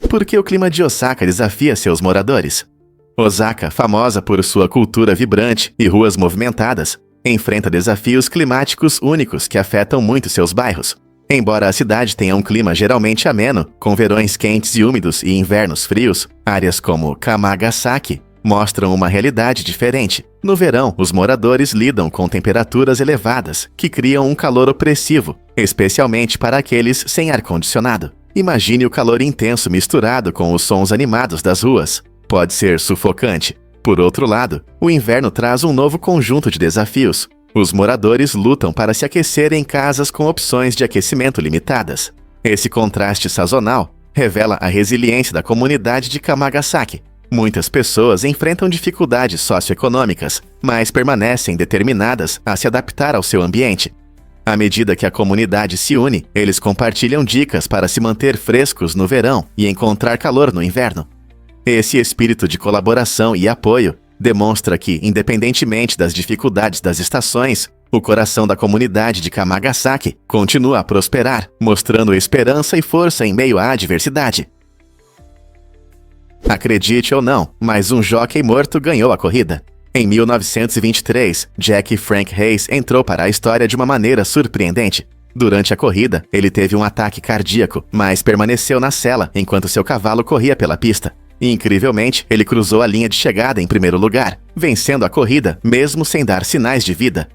Por que o clima de Osaka desafia seus moradores? Osaka, famosa por sua cultura vibrante e ruas movimentadas, enfrenta desafios climáticos únicos que afetam muito seus bairros. Embora a cidade tenha um clima geralmente ameno, com verões quentes e úmidos e invernos frios, áreas como Kamagasaki mostram uma realidade diferente. No verão, os moradores lidam com temperaturas elevadas, que criam um calor opressivo, especialmente para aqueles sem ar-condicionado. Imagine o calor intenso misturado com os sons animados das ruas. Pode ser sufocante. Por outro lado, o inverno traz um novo conjunto de desafios. Os moradores lutam para se aquecer em casas com opções de aquecimento limitadas. Esse contraste sazonal revela a resiliência da comunidade de Kamagasaki. Muitas pessoas enfrentam dificuldades socioeconômicas, mas permanecem determinadas a se adaptar ao seu ambiente. À medida que a comunidade se une, eles compartilham dicas para se manter frescos no verão e encontrar calor no inverno. Esse espírito de colaboração e apoio demonstra que, independentemente das dificuldades das estações, o coração da comunidade de Kamagasaki continua a prosperar, mostrando esperança e força em meio à adversidade. Acredite ou não, mas um jockey morto ganhou a corrida. Em 1923, Jack Frank Hayes entrou para a história de uma maneira surpreendente. Durante a corrida, ele teve um ataque cardíaco, mas permaneceu na sela enquanto seu cavalo corria pela pista. E, incrivelmente, ele cruzou a linha de chegada em primeiro lugar, vencendo a corrida, mesmo sem dar sinais de vida.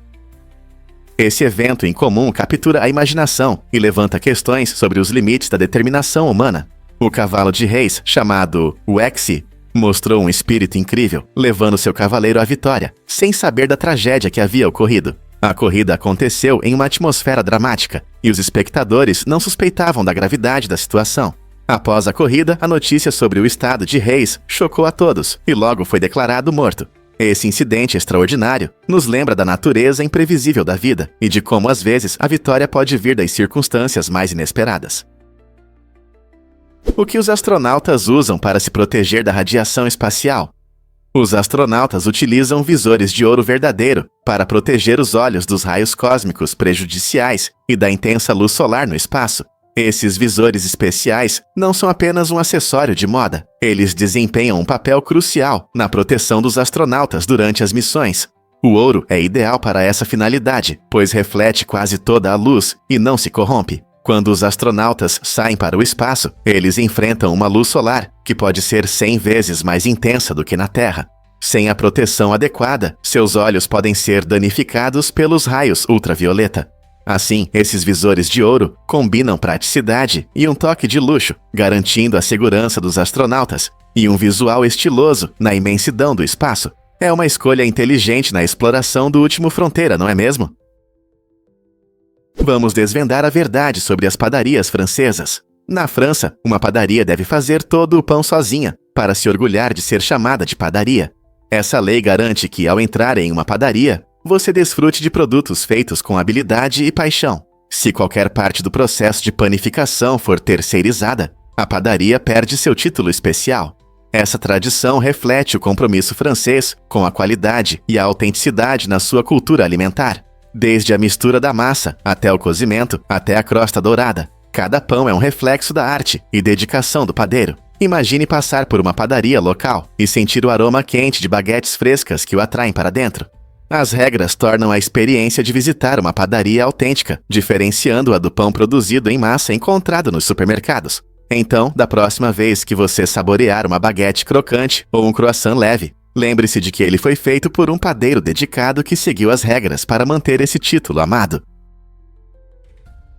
Esse evento incomum captura a imaginação e levanta questões sobre os limites da determinação humana. O cavalo de Hayes, chamado Wexy, mostrou um espírito incrível, levando seu cavaleiro à vitória, sem saber da tragédia que havia ocorrido. A corrida aconteceu em uma atmosfera dramática, e os espectadores não suspeitavam da gravidade da situação. Após a corrida, a notícia sobre o estado de Hayes chocou a todos, e logo foi declarado morto. Esse incidente extraordinário nos lembra da natureza imprevisível da vida, e de como às vezes a vitória pode vir das circunstâncias mais inesperadas. O que os astronautas usam para se proteger da radiação espacial? Os astronautas utilizam visores de ouro verdadeiro para proteger os olhos dos raios cósmicos prejudiciais e da intensa luz solar no espaço. Esses visores especiais não são apenas um acessório de moda. Eles desempenham um papel crucial na proteção dos astronautas durante as missões. O ouro é ideal para essa finalidade, pois reflete quase toda a luz e não se corrompe. Quando os astronautas saem para o espaço, eles enfrentam uma luz solar, que pode ser 100 vezes mais intensa do que na Terra. Sem a proteção adequada, seus olhos podem ser danificados pelos raios ultravioleta. Assim, esses visores de ouro combinam praticidade e um toque de luxo, garantindo a segurança dos astronautas e um visual estiloso na imensidão do espaço. É uma escolha inteligente na exploração do último fronteira, não é mesmo? Vamos desvendar a verdade sobre as padarias francesas. Na França, uma padaria deve fazer todo o pão sozinha, para se orgulhar de ser chamada de padaria. Essa lei garante que, ao entrar em uma padaria, você desfrute de produtos feitos com habilidade e paixão. Se qualquer parte do processo de panificação for terceirizada, a padaria perde seu título especial. Essa tradição reflete o compromisso francês com a qualidade e a autenticidade na sua cultura alimentar. Desde a mistura da massa, até o cozimento, até a crosta dourada. Cada pão é um reflexo da arte e dedicação do padeiro. Imagine passar por uma padaria local e sentir o aroma quente de baguetes frescas que o atraem para dentro. As regras tornam a experiência de visitar uma padaria autêntica, diferenciando-a do pão produzido em massa encontrado nos supermercados. Então, da próxima vez que você saborear uma baguete crocante ou um croissant leve, lembre-se de que ele foi feito por um padeiro dedicado que seguiu as regras para manter esse título amado.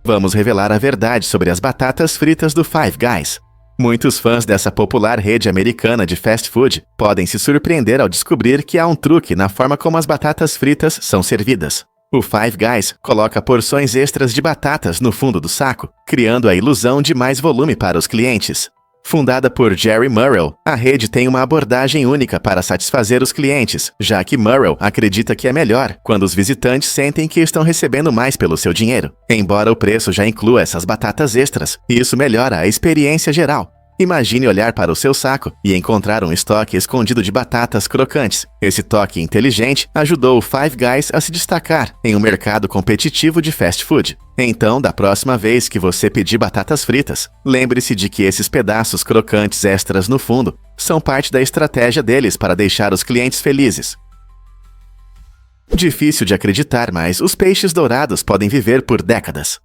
Vamos revelar a verdade sobre as batatas fritas do Five Guys. Muitos fãs dessa popular rede americana de fast food podem se surpreender ao descobrir que há um truque na forma como as batatas fritas são servidas. O Five Guys coloca porções extras de batatas no fundo do saco, criando a ilusão de mais volume para os clientes. Fundada por Jerry Murrell, a rede tem uma abordagem única para satisfazer os clientes, já que Murrell acredita que é melhor quando os visitantes sentem que estão recebendo mais pelo seu dinheiro. Embora o preço já inclua essas batatas extras, isso melhora a experiência geral. Imagine olhar para o seu saco e encontrar um estoque escondido de batatas crocantes. Esse toque inteligente ajudou o Five Guys a se destacar em um mercado competitivo de fast food. Então, da próxima vez que você pedir batatas fritas, lembre-se de que esses pedaços crocantes extras no fundo são parte da estratégia deles para deixar os clientes felizes. Difícil de acreditar, mas os peixes dourados podem viver por décadas.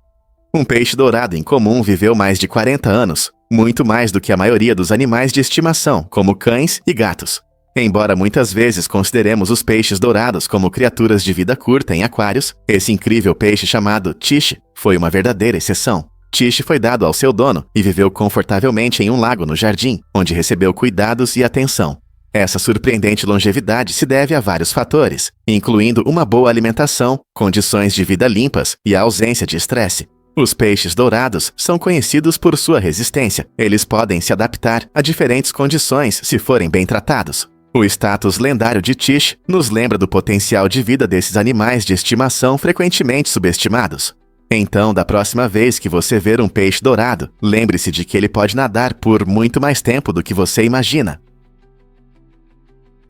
Um peixe dourado incomum viveu mais de 40 anos, muito mais do que a maioria dos animais de estimação, como cães e gatos. Embora muitas vezes consideremos os peixes dourados como criaturas de vida curta em aquários, esse incrível peixe chamado Tiche foi uma verdadeira exceção. Tiche foi dado ao seu dono e viveu confortavelmente em um lago no jardim, onde recebeu cuidados e atenção. Essa surpreendente longevidade se deve a vários fatores, incluindo uma boa alimentação, condições de vida limpas e a ausência de estresse. Os peixes dourados são conhecidos por sua resistência. Eles podem se adaptar a diferentes condições se forem bem tratados. O status lendário de Tiche nos lembra do potencial de vida desses animais de estimação frequentemente subestimados. Então, da próxima vez que você ver um peixe dourado, lembre-se de que ele pode nadar por muito mais tempo do que você imagina.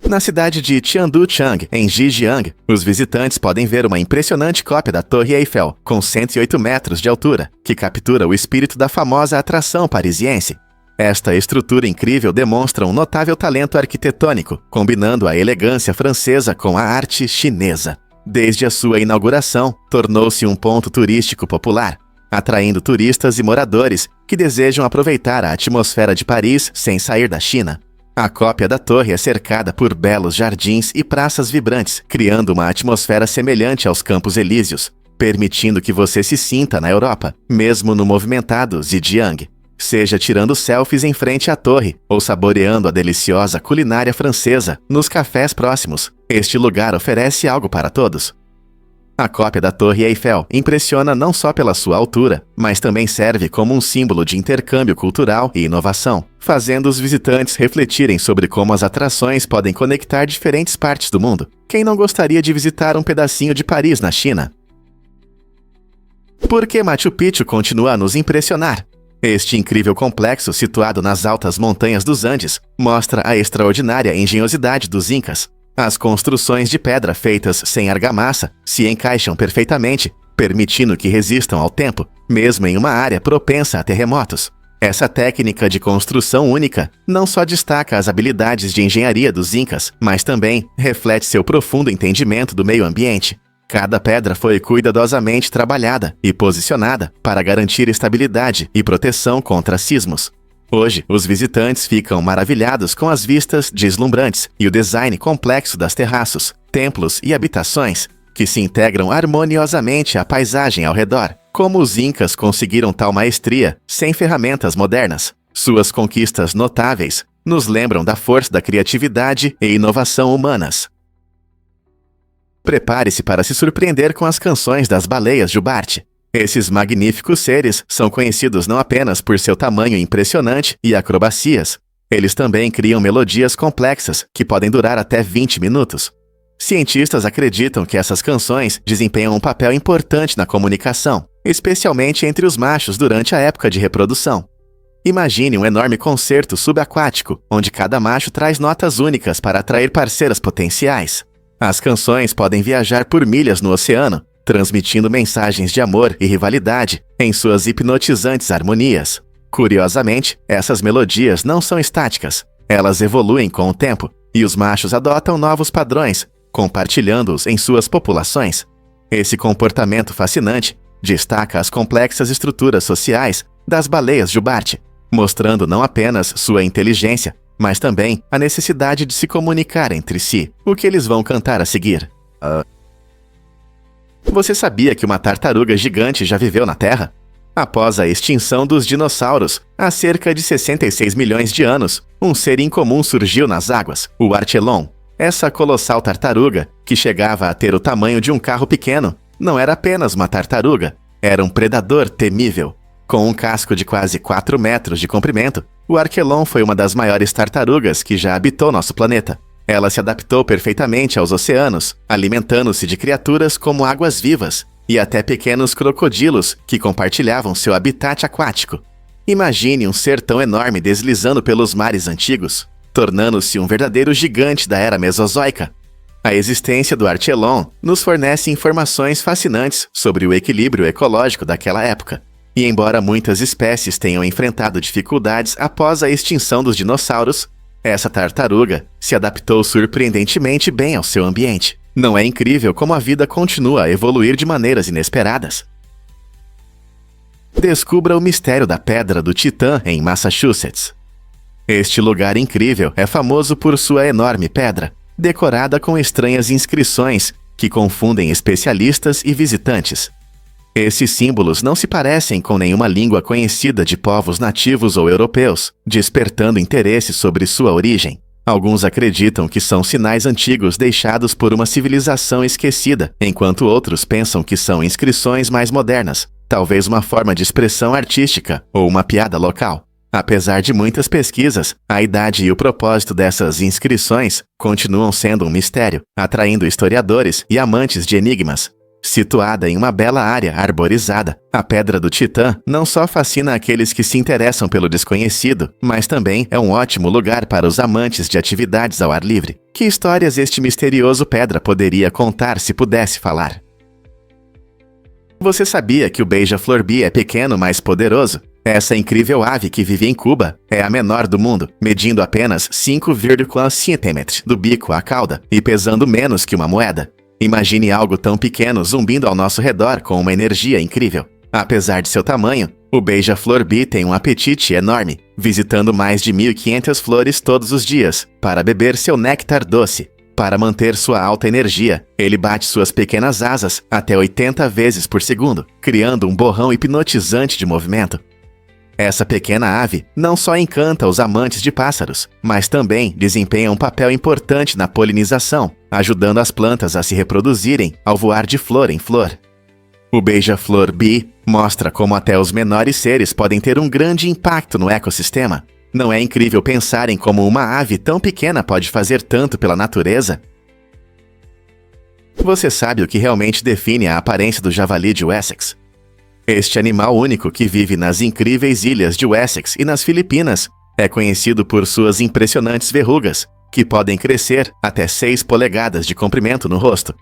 Na cidade de Tianduchang, em Zhejiang, os visitantes podem ver uma impressionante cópia da Torre Eiffel, com 108 metros de altura, que captura o espírito da famosa atração parisiense. Esta estrutura incrível demonstra um notável talento arquitetônico, combinando a elegância francesa com a arte chinesa. Desde a sua inauguração, tornou-se um ponto turístico popular, atraindo turistas e moradores que desejam aproveitar a atmosfera de Paris sem sair da China. A cópia da torre é cercada por belos jardins e praças vibrantes, criando uma atmosfera semelhante aos Campos Elíseos, permitindo que você se sinta na Europa, mesmo no movimentado Zhejiang. Seja tirando selfies em frente à torre ou saboreando a deliciosa culinária francesa nos cafés próximos, este lugar oferece algo para todos. A cópia da Torre Eiffel impressiona não só pela sua altura, mas também serve como um símbolo de intercâmbio cultural e inovação, fazendo os visitantes refletirem sobre como as atrações podem conectar diferentes partes do mundo. Quem não gostaria de visitar um pedacinho de Paris na China? Por que Machu Picchu continua a nos impressionar? Este incrível complexo, situado nas altas montanhas dos Andes, mostra a extraordinária engenhosidade dos Incas. As construções de pedra feitas sem argamassa se encaixam perfeitamente, permitindo que resistam ao tempo, mesmo em uma área propensa a terremotos. Essa técnica de construção única não só destaca as habilidades de engenharia dos Incas, mas também reflete seu profundo entendimento do meio ambiente. Cada pedra foi cuidadosamente trabalhada e posicionada para garantir estabilidade e proteção contra sismos. Hoje, os visitantes ficam maravilhados com as vistas deslumbrantes e o design complexo das terraços, templos e habitações, que se integram harmoniosamente à paisagem ao redor. Como os Incas conseguiram tal maestria sem ferramentas modernas? Suas conquistas notáveis nos lembram da força da criatividade e inovação humanas. Prepare-se para se surpreender com as canções das baleias jubarte. Esses magníficos seres são conhecidos não apenas por seu tamanho impressionante e acrobacias. Eles também criam melodias complexas que podem durar até 20 minutos. Cientistas acreditam que essas canções desempenham um papel importante na comunicação, especialmente entre os machos durante a época de reprodução. Imagine um enorme concerto subaquático, onde cada macho traz notas únicas para atrair parceiras potenciais. As canções podem viajar por milhas no oceano, transmitindo mensagens de amor e rivalidade em suas hipnotizantes harmonias. Curiosamente, essas melodias não são estáticas. Elas evoluem com o tempo, e os machos adotam novos padrões, compartilhando-os em suas populações. Esse comportamento fascinante destaca as complexas estruturas sociais das baleias jubarte, mostrando não apenas sua inteligência, mas também a necessidade de se comunicar entre si. O que eles vão cantar a seguir? Você sabia que uma tartaruga gigante já viveu na Terra? Após a extinção dos dinossauros, há cerca de 66 milhões de anos, um ser incomum surgiu nas águas, o Archelon. Essa colossal tartaruga, que chegava a ter o tamanho de um carro pequeno, não era apenas uma tartaruga, era um predador temível. Com um casco de quase 4 metros de comprimento, o Archelon foi uma das maiores tartarugas que já habitou nosso planeta. Ela se adaptou perfeitamente aos oceanos, alimentando-se de criaturas como águas-vivas e até pequenos crocodilos que compartilhavam seu habitat aquático. Imagine um ser tão enorme deslizando pelos mares antigos, tornando-se um verdadeiro gigante da era mesozoica. A existência do Archelon nos fornece informações fascinantes sobre o equilíbrio ecológico daquela época. E embora muitas espécies tenham enfrentado dificuldades após a extinção dos dinossauros, essa tartaruga se adaptou surpreendentemente bem ao seu ambiente. Não é incrível como a vida continua a evoluir de maneiras inesperadas? Descubra o mistério da Pedra do Titã em Massachusetts. Este lugar incrível é famoso por sua enorme pedra, decorada com estranhas inscrições que confundem especialistas e visitantes. Esses símbolos não se parecem com nenhuma língua conhecida de povos nativos ou europeus, despertando interesse sobre sua origem. Alguns acreditam que são sinais antigos deixados por uma civilização esquecida, enquanto outros pensam que são inscrições mais modernas, talvez uma forma de expressão artística ou uma piada local. Apesar de muitas pesquisas, a idade e o propósito dessas inscrições continuam sendo um mistério, atraindo historiadores e amantes de enigmas. Situada em uma bela área arborizada, a Pedra do Titã não só fascina aqueles que se interessam pelo desconhecido, mas também é um ótimo lugar para os amantes de atividades ao ar livre. Que histórias este misterioso pedra poderia contar se pudesse falar? Você sabia que o beija-flor bee é pequeno, mas poderoso? Essa incrível ave que vive em Cuba é a menor do mundo, medindo apenas 5,1 cm do bico à cauda e pesando menos que uma moeda. Imagine algo tão pequeno zumbindo ao nosso redor com uma energia incrível. Apesar de seu tamanho, o beija-flor bee tem um apetite enorme, visitando mais de 1.500 flores todos os dias para beber seu néctar doce. Para manter sua alta energia, ele bate suas pequenas asas até 80 vezes por segundo, criando um borrão hipnotizante de movimento. Essa pequena ave não só encanta os amantes de pássaros, mas também desempenha um papel importante na polinização, ajudando as plantas a se reproduzirem ao voar de flor em flor. O beija-flor bee mostra como até os menores seres podem ter um grande impacto no ecossistema. Não é incrível pensar em como uma ave tão pequena pode fazer tanto pela natureza? Você sabe o que realmente define a aparência do javali de Wessex? Este animal único que vive nas incríveis ilhas de Wessex e nas Filipinas é conhecido por suas impressionantes verrugas, que podem crescer até 6 polegadas de comprimento no rosto.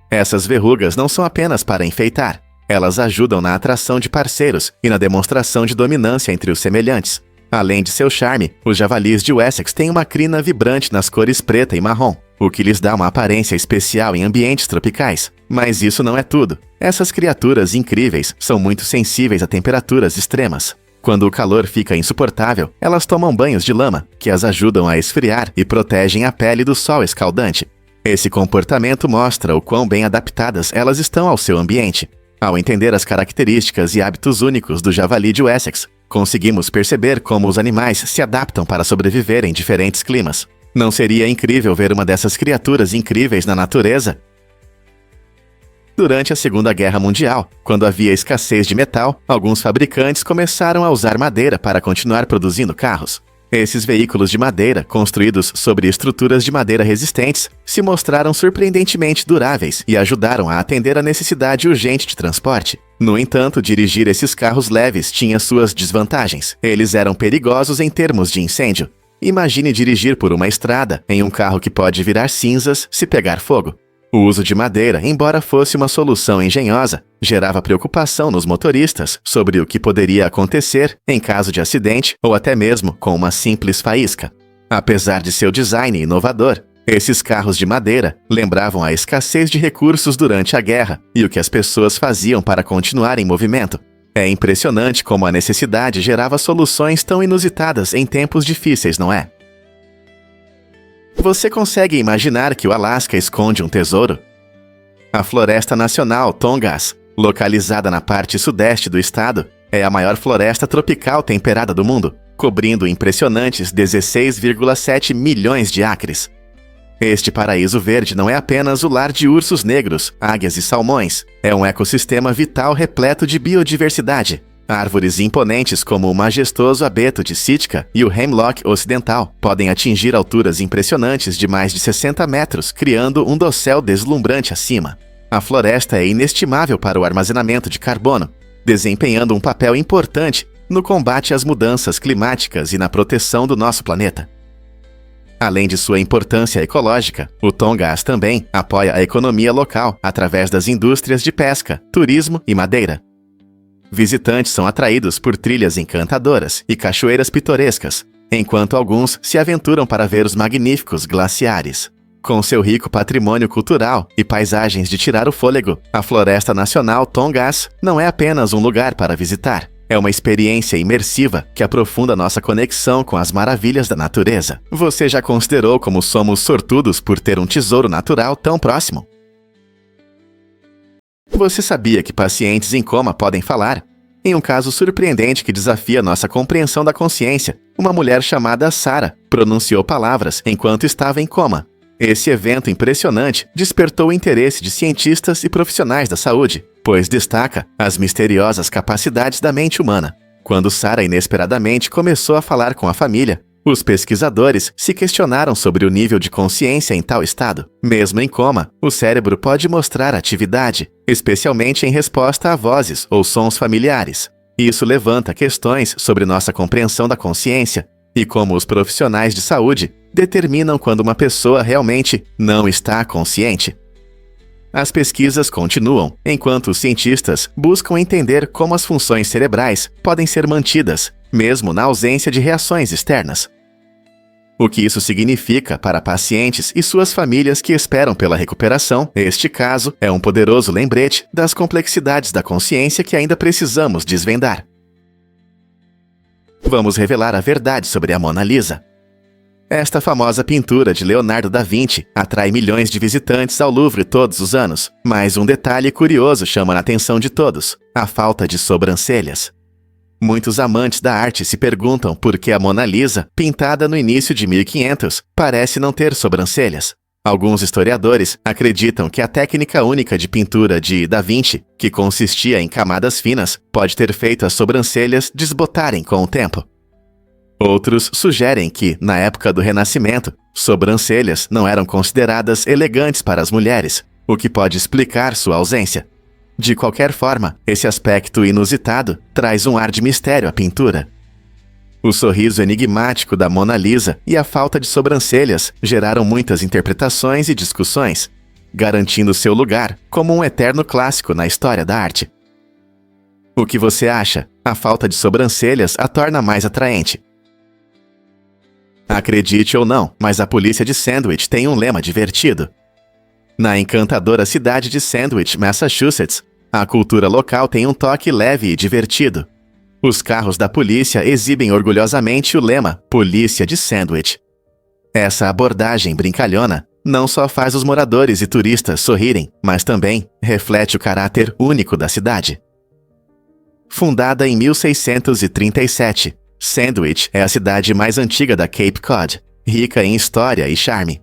Essas verrugas não são apenas para enfeitar, elas ajudam na atração de parceiros e na demonstração de dominância entre os semelhantes. Além de seu charme, os javalis de Wessex têm uma crina vibrante nas cores preta e marrom, o que lhes dá uma aparência especial em ambientes tropicais. Mas isso não é tudo. Essas criaturas incríveis são muito sensíveis a temperaturas extremas. Quando o calor fica insuportável, elas tomam banhos de lama, que as ajudam a esfriar e protegem a pele do sol escaldante. Esse comportamento mostra o quão bem adaptadas elas estão ao seu ambiente. Ao entender as características e hábitos únicos do javali de Wessex, conseguimos perceber como os animais se adaptam para sobreviver em diferentes climas. Não seria incrível ver uma dessas criaturas incríveis na natureza? Durante a Segunda Guerra Mundial, quando havia escassez de metal, alguns fabricantes começaram a usar madeira para continuar produzindo carros. Esses veículos de madeira, construídos sobre estruturas de madeira resistentes, se mostraram surpreendentemente duráveis e ajudaram a atender a necessidade urgente de transporte. No entanto, dirigir esses carros leves tinha suas desvantagens. Eles eram perigosos em termos de incêndio. Imagine dirigir por uma estrada em um carro que pode virar cinzas se pegar fogo. O uso de madeira, embora fosse uma solução engenhosa, gerava preocupação nos motoristas sobre o que poderia acontecer em caso de acidente ou até mesmo com uma simples faísca. Apesar de seu design inovador, esses carros de madeira lembravam a escassez de recursos durante a guerra e o que as pessoas faziam para continuar em movimento. É impressionante como a necessidade gerava soluções tão inusitadas em tempos difíceis, não é? Você consegue imaginar que o Alasca esconde um tesouro? A Floresta Nacional Tongass, localizada na parte sudeste do estado, é a maior floresta tropical temperada do mundo, cobrindo impressionantes 16,7 milhões de acres. Este paraíso verde não é apenas o lar de ursos negros, águias e salmões. É um ecossistema vital repleto de biodiversidade. Árvores imponentes como o majestoso abeto de Sitka e o hemlock ocidental podem atingir alturas impressionantes de mais de 60 metros, criando um dossel deslumbrante acima. A floresta é inestimável para o armazenamento de carbono, desempenhando um papel importante no combate às mudanças climáticas e na proteção do nosso planeta. Além de sua importância ecológica, o Tongass também apoia a economia local através das indústrias de pesca, turismo e madeira. Visitantes são atraídos por trilhas encantadoras e cachoeiras pitorescas, enquanto alguns se aventuram para ver os magníficos glaciares. Com seu rico patrimônio cultural e paisagens de tirar o fôlego, a Floresta Nacional Tongass não é apenas um lugar para visitar. É uma experiência imersiva que aprofunda nossa conexão com as maravilhas da natureza. Você já considerou como somos sortudos por ter um tesouro natural tão próximo? Você sabia que pacientes em coma podem falar? Em um caso surpreendente que desafia nossa compreensão da consciência, uma mulher chamada Sarah pronunciou palavras enquanto estava em coma. Esse evento impressionante despertou o interesse de cientistas e profissionais da saúde, pois destaca as misteriosas capacidades da mente humana. Quando Sarah inesperadamente começou a falar com a família, os pesquisadores se questionaram sobre o nível de consciência em tal estado. Mesmo em coma, o cérebro pode mostrar atividade, especialmente em resposta a vozes ou sons familiares. Isso levanta questões sobre nossa compreensão da consciência e como os profissionais de saúde determinam quando uma pessoa realmente não está consciente. As pesquisas continuam, enquanto os cientistas buscam entender como as funções cerebrais podem ser mantidas, mesmo na ausência de reações externas. O que isso significa para pacientes e suas famílias que esperam pela recuperação, este caso é um poderoso lembrete das complexidades da consciência que ainda precisamos desvendar. Vamos revelar a verdade sobre a Mona Lisa. Esta famosa pintura de Leonardo da Vinci atrai milhões de visitantes ao Louvre todos os anos, mas um detalhe curioso chama a atenção de todos: a falta de sobrancelhas. Muitos amantes da arte se perguntam por que a Mona Lisa, pintada no início de 1500, parece não ter sobrancelhas. Alguns historiadores acreditam que a técnica única de pintura de Da Vinci, que consistia em camadas finas, pode ter feito as sobrancelhas desbotarem com o tempo. Outros sugerem que, na época do Renascimento, sobrancelhas não eram consideradas elegantes para as mulheres, o que pode explicar sua ausência. De qualquer forma, esse aspecto inusitado traz um ar de mistério à pintura. O sorriso enigmático da Mona Lisa e a falta de sobrancelhas geraram muitas interpretações e discussões, garantindo seu lugar como um eterno clássico na história da arte. O que você acha? A falta de sobrancelhas a torna mais atraente. Acredite ou não, mas a polícia de Sandwich tem um lema divertido. Na encantadora cidade de Sandwich, Massachusetts, a cultura local tem um toque leve e divertido. Os carros da polícia exibem orgulhosamente o lema Polícia de Sandwich. Essa abordagem brincalhona não só faz os moradores e turistas sorrirem, mas também reflete o caráter único da cidade. Fundada em 1637, Sandwich é a cidade mais antiga da Cape Cod, rica em história e charme.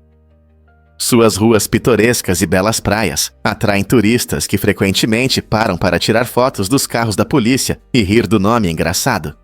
Suas ruas pitorescas e belas praias atraem turistas que frequentemente param para tirar fotos dos carros da polícia e rir do nome engraçado.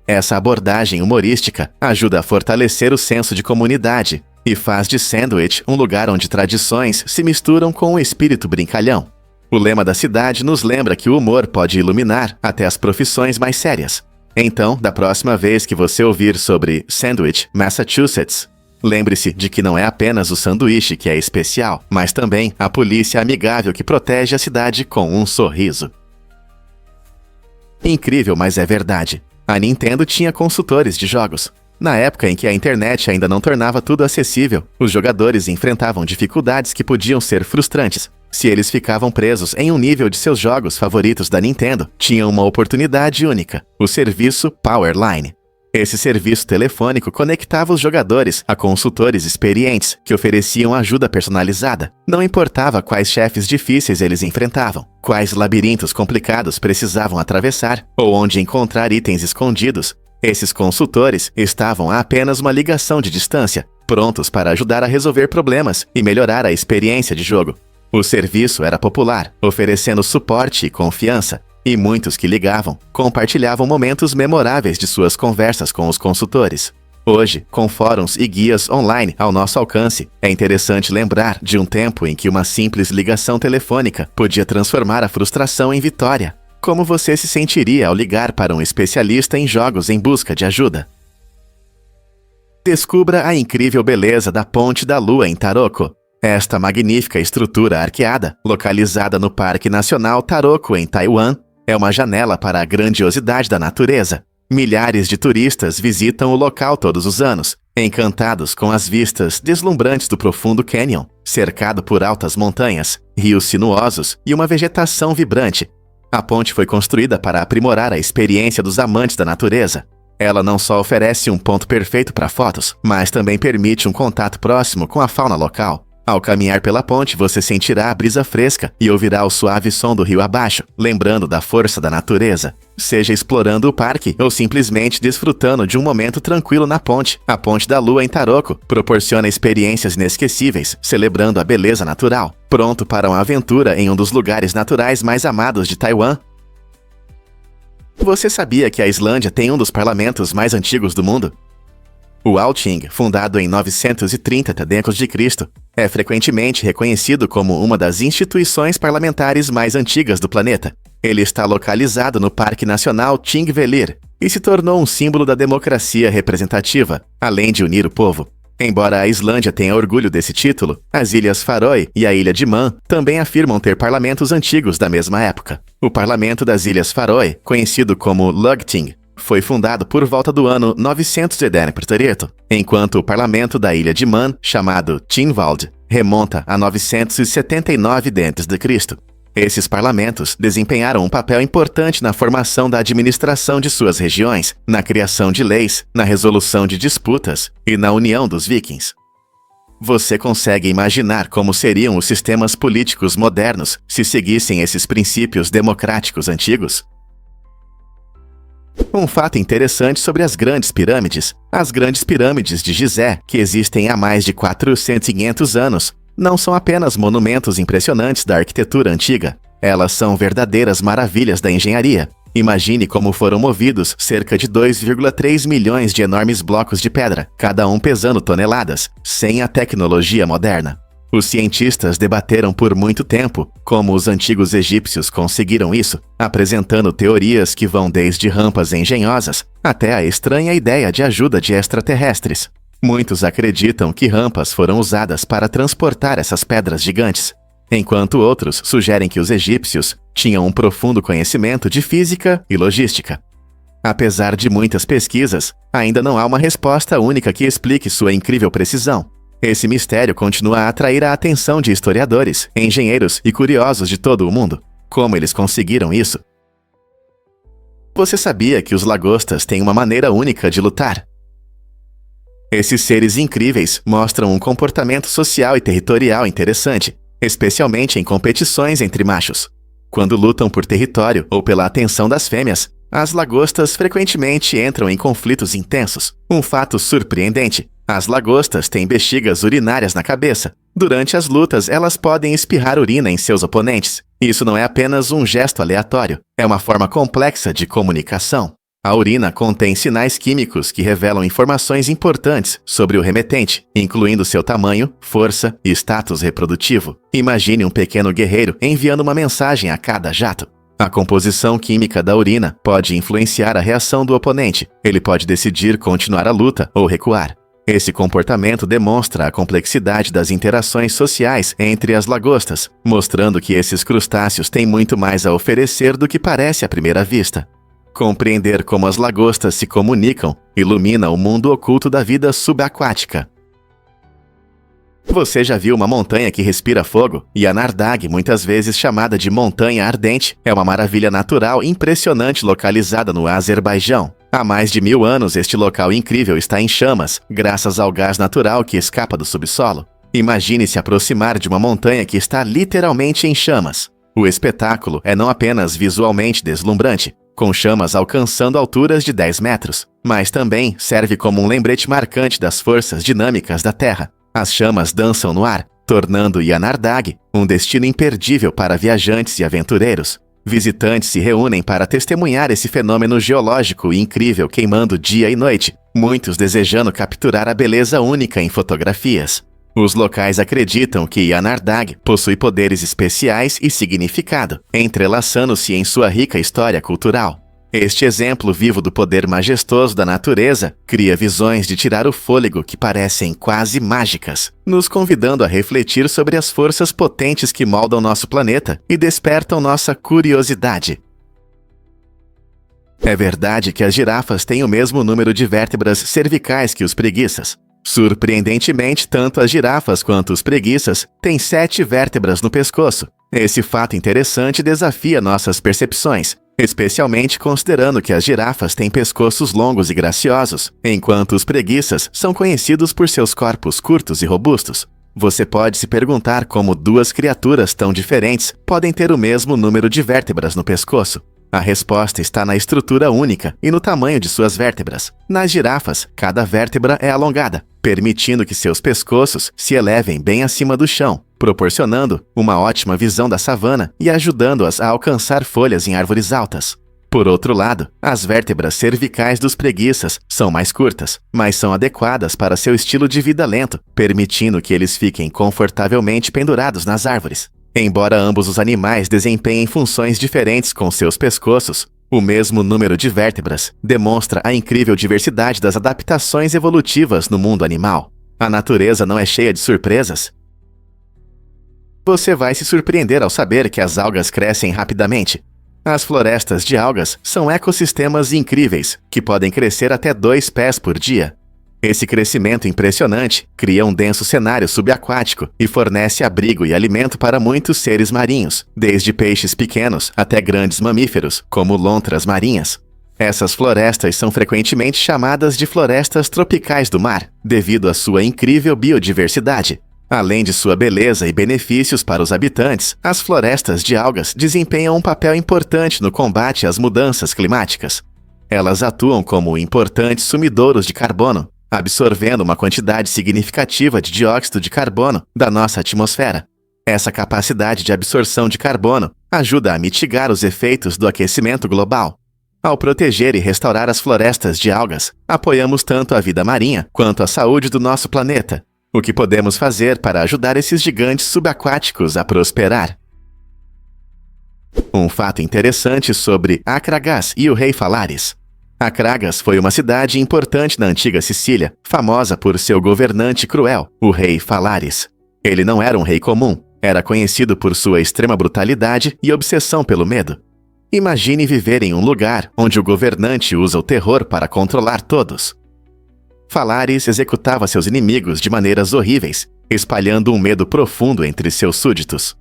Essa abordagem humorística ajuda a fortalecer o senso de comunidade e faz de Sandwich um lugar onde tradições se misturam com o espírito brincalhão. O lema da cidade nos lembra que o humor pode iluminar até as profissões mais sérias. Então, da próxima vez que você ouvir sobre Sandwich, Massachusetts, lembre-se de que não é apenas o sanduíche que é especial, mas também a polícia amigável que protege a cidade com um sorriso. Incrível, mas é verdade. A Nintendo tinha consultores de jogos. Na época em que a internet ainda não tornava tudo acessível, os jogadores enfrentavam dificuldades que podiam ser frustrantes. Se eles ficavam presos em um nível de seus jogos favoritos da Nintendo, tinham uma oportunidade única: o serviço Powerline. Esse serviço telefônico conectava os jogadores a consultores experientes que ofereciam ajuda personalizada. Não importava quais chefes difíceis eles enfrentavam, quais labirintos complicados precisavam atravessar ou onde encontrar itens escondidos. Esses consultores estavam a apenas uma ligação de distância, prontos para ajudar a resolver problemas e melhorar a experiência de jogo. O serviço era popular, oferecendo suporte e confiança, e muitos que ligavam compartilhavam momentos memoráveis de suas conversas com os consultores. Hoje, com fóruns e guias online ao nosso alcance, é interessante lembrar de um tempo em que uma simples ligação telefônica podia transformar a frustração em vitória. Como você se sentiria ao ligar para um especialista em jogos em busca de ajuda? Descubra a incrível beleza da Ponte da Lua em Taroko. Esta magnífica estrutura arqueada, localizada no Parque Nacional Taroko em Taiwan, é uma janela para a grandiosidade da natureza. Milhares de turistas visitam o local todos os anos, encantados com as vistas deslumbrantes do profundo cânion, cercado por altas montanhas, rios sinuosos e uma vegetação vibrante. A ponte foi construída para aprimorar a experiência dos amantes da natureza. Ela não só oferece um ponto perfeito para fotos, mas também permite um contato próximo com a fauna local. Ao caminhar pela ponte, você sentirá a brisa fresca e ouvirá o suave som do rio abaixo, lembrando da força da natureza. Seja explorando o parque ou simplesmente desfrutando de um momento tranquilo na ponte, a Ponte da Lua em Taroko proporciona experiências inesquecíveis, celebrando a beleza natural. Pronto para uma aventura em um dos lugares naturais mais amados de Taiwan? Você sabia que a Islândia tem um dos parlamentos mais antigos do mundo? O Althing, fundado em 930 d.C., é frequentemente reconhecido como uma das instituições parlamentares mais antigas do planeta. Ele está localizado no Parque Nacional Thingvellir e se tornou um símbolo da democracia representativa, além de unir o povo. Embora a Islândia tenha orgulho desse título, as Ilhas Faroe e a Ilha de Man também afirmam ter parlamentos antigos da mesma época. O Parlamento das Ilhas Faroe, conhecido como Lagting, foi fundado por volta do ano 900 d.C., enquanto o parlamento da Ilha de Man, chamado Tinwald, remonta a 979 d.C. Esses parlamentos desempenharam um papel importante na formação da administração de suas regiões, na criação de leis, na resolução de disputas e na união dos vikings. Você consegue imaginar como seriam os sistemas políticos modernos se seguissem esses princípios democráticos antigos? Um fato interessante sobre as Grandes Pirâmides. As Grandes Pirâmides de Gizé, que existem há mais de 400 anos, não são apenas monumentos impressionantes da arquitetura antiga. Elas são verdadeiras maravilhas da engenharia. Imagine como foram movidos cerca de 2,3 milhões de enormes blocos de pedra, cada um pesando toneladas, sem a tecnologia moderna. Os cientistas debateram por muito tempo como os antigos egípcios conseguiram isso, apresentando teorias que vão desde rampas engenhosas até a estranha ideia de ajuda de extraterrestres. Muitos acreditam que rampas foram usadas para transportar essas pedras gigantes, enquanto outros sugerem que os egípcios tinham um profundo conhecimento de física e logística. Apesar de muitas pesquisas, ainda não há uma resposta única que explique sua incrível precisão. Esse mistério continua a atrair a atenção de historiadores, engenheiros e curiosos de todo o mundo. Como eles conseguiram isso? Você sabia que os lagostas têm uma maneira única de lutar? Esses seres incríveis mostram um comportamento social e territorial interessante, especialmente em competições entre machos. Quando lutam por território ou pela atenção das fêmeas, as lagostas frequentemente entram em conflitos intensos. Um fato surpreendente: as lagostas têm bexigas urinárias na cabeça. Durante as lutas, elas podem espirrar urina em seus oponentes. Isso não é apenas um gesto aleatório, é uma forma complexa de comunicação. A urina contém sinais químicos que revelam informações importantes sobre o remetente, incluindo seu tamanho, força e status reprodutivo. Imagine um pequeno guerreiro enviando uma mensagem a cada jato. A composição química da urina pode influenciar a reação do oponente. Ele pode decidir continuar a luta ou recuar. Esse comportamento demonstra a complexidade das interações sociais entre as lagostas, mostrando que esses crustáceos têm muito mais a oferecer do que parece à primeira vista. Compreender como as lagostas se comunicam ilumina o mundo oculto da vida subaquática. Você já viu uma montanha que respira fogo? Yanardag, muitas vezes chamada de Montanha Ardente, é uma maravilha natural impressionante localizada no Azerbaijão. Há mais de 1000 anos, este local incrível está em chamas, graças ao gás natural que escapa do subsolo. Imagine se aproximar de uma montanha que está literalmente em chamas. O espetáculo é não apenas visualmente deslumbrante, com chamas alcançando alturas de 10 metros, mas também serve como um lembrete marcante das forças dinâmicas da Terra. As chamas dançam no ar, tornando Yanardag um destino imperdível para viajantes e aventureiros. Visitantes se reúnem para testemunhar esse fenômeno geológico incrível queimando dia e noite, muitos desejando capturar a beleza única em fotografias. Os locais acreditam que Yanardag possui poderes especiais e significado, entrelaçando-se em sua rica história cultural. Este exemplo vivo do poder majestoso da natureza cria visões de tirar o fôlego que parecem quase mágicas, nos convidando a refletir sobre as forças potentes que moldam nosso planeta e despertam nossa curiosidade. É verdade que as girafas têm o mesmo número de vértebras cervicais que os preguiças. Surpreendentemente, tanto as girafas quanto os preguiças têm 7 vértebras no pescoço. Esse fato interessante desafia nossas percepções, especialmente considerando que as girafas têm pescoços longos e graciosos, enquanto os preguiças são conhecidos por seus corpos curtos e robustos. Você pode se perguntar como 2 criaturas tão diferentes podem ter o mesmo número de vértebras no pescoço. A resposta está na estrutura única e no tamanho de suas vértebras. Nas girafas, cada vértebra é alongada, permitindo que seus pescoços se elevem bem acima do chão, proporcionando uma ótima visão da savana e ajudando-as a alcançar folhas em árvores altas. Por outro lado, as vértebras cervicais dos preguiças são mais curtas, mas são adequadas para seu estilo de vida lento, permitindo que eles fiquem confortavelmente pendurados nas árvores. Embora ambos os animais desempenhem funções diferentes com seus pescoços, o mesmo número de vértebras demonstra a incrível diversidade das adaptações evolutivas no mundo animal. A natureza não é cheia de surpresas? Você vai se surpreender ao saber que as algas crescem rapidamente. As florestas de algas são ecossistemas incríveis, que podem crescer até 2 pés por dia. Esse crescimento impressionante cria um denso cenário subaquático e fornece abrigo e alimento para muitos seres marinhos, desde peixes pequenos até grandes mamíferos, como lontras marinhas. Essas florestas são frequentemente chamadas de florestas tropicais do mar, devido à sua incrível biodiversidade. Além de sua beleza e benefícios para os habitantes, as florestas de algas desempenham um papel importante no combate às mudanças climáticas. Elas atuam como importantes sumidouros de carbono, absorvendo uma quantidade significativa de dióxido de carbono da nossa atmosfera. Essa capacidade de absorção de carbono ajuda a mitigar os efeitos do aquecimento global. Ao proteger e restaurar as florestas de algas, apoiamos tanto a vida marinha quanto a saúde do nosso planeta. O que podemos fazer para ajudar esses gigantes subaquáticos a prosperar? Um fato interessante sobre Akragas e o rei Falaris. Akragas foi uma cidade importante na antiga Sicília, famosa por seu governante cruel, o rei Falaris. Ele não era um rei comum, era conhecido por sua extrema brutalidade e obsessão pelo medo. Imagine viver em um lugar onde o governante usa o terror para controlar todos. Falaris executava seus inimigos de maneiras horríveis, espalhando um medo profundo entre seus súditos.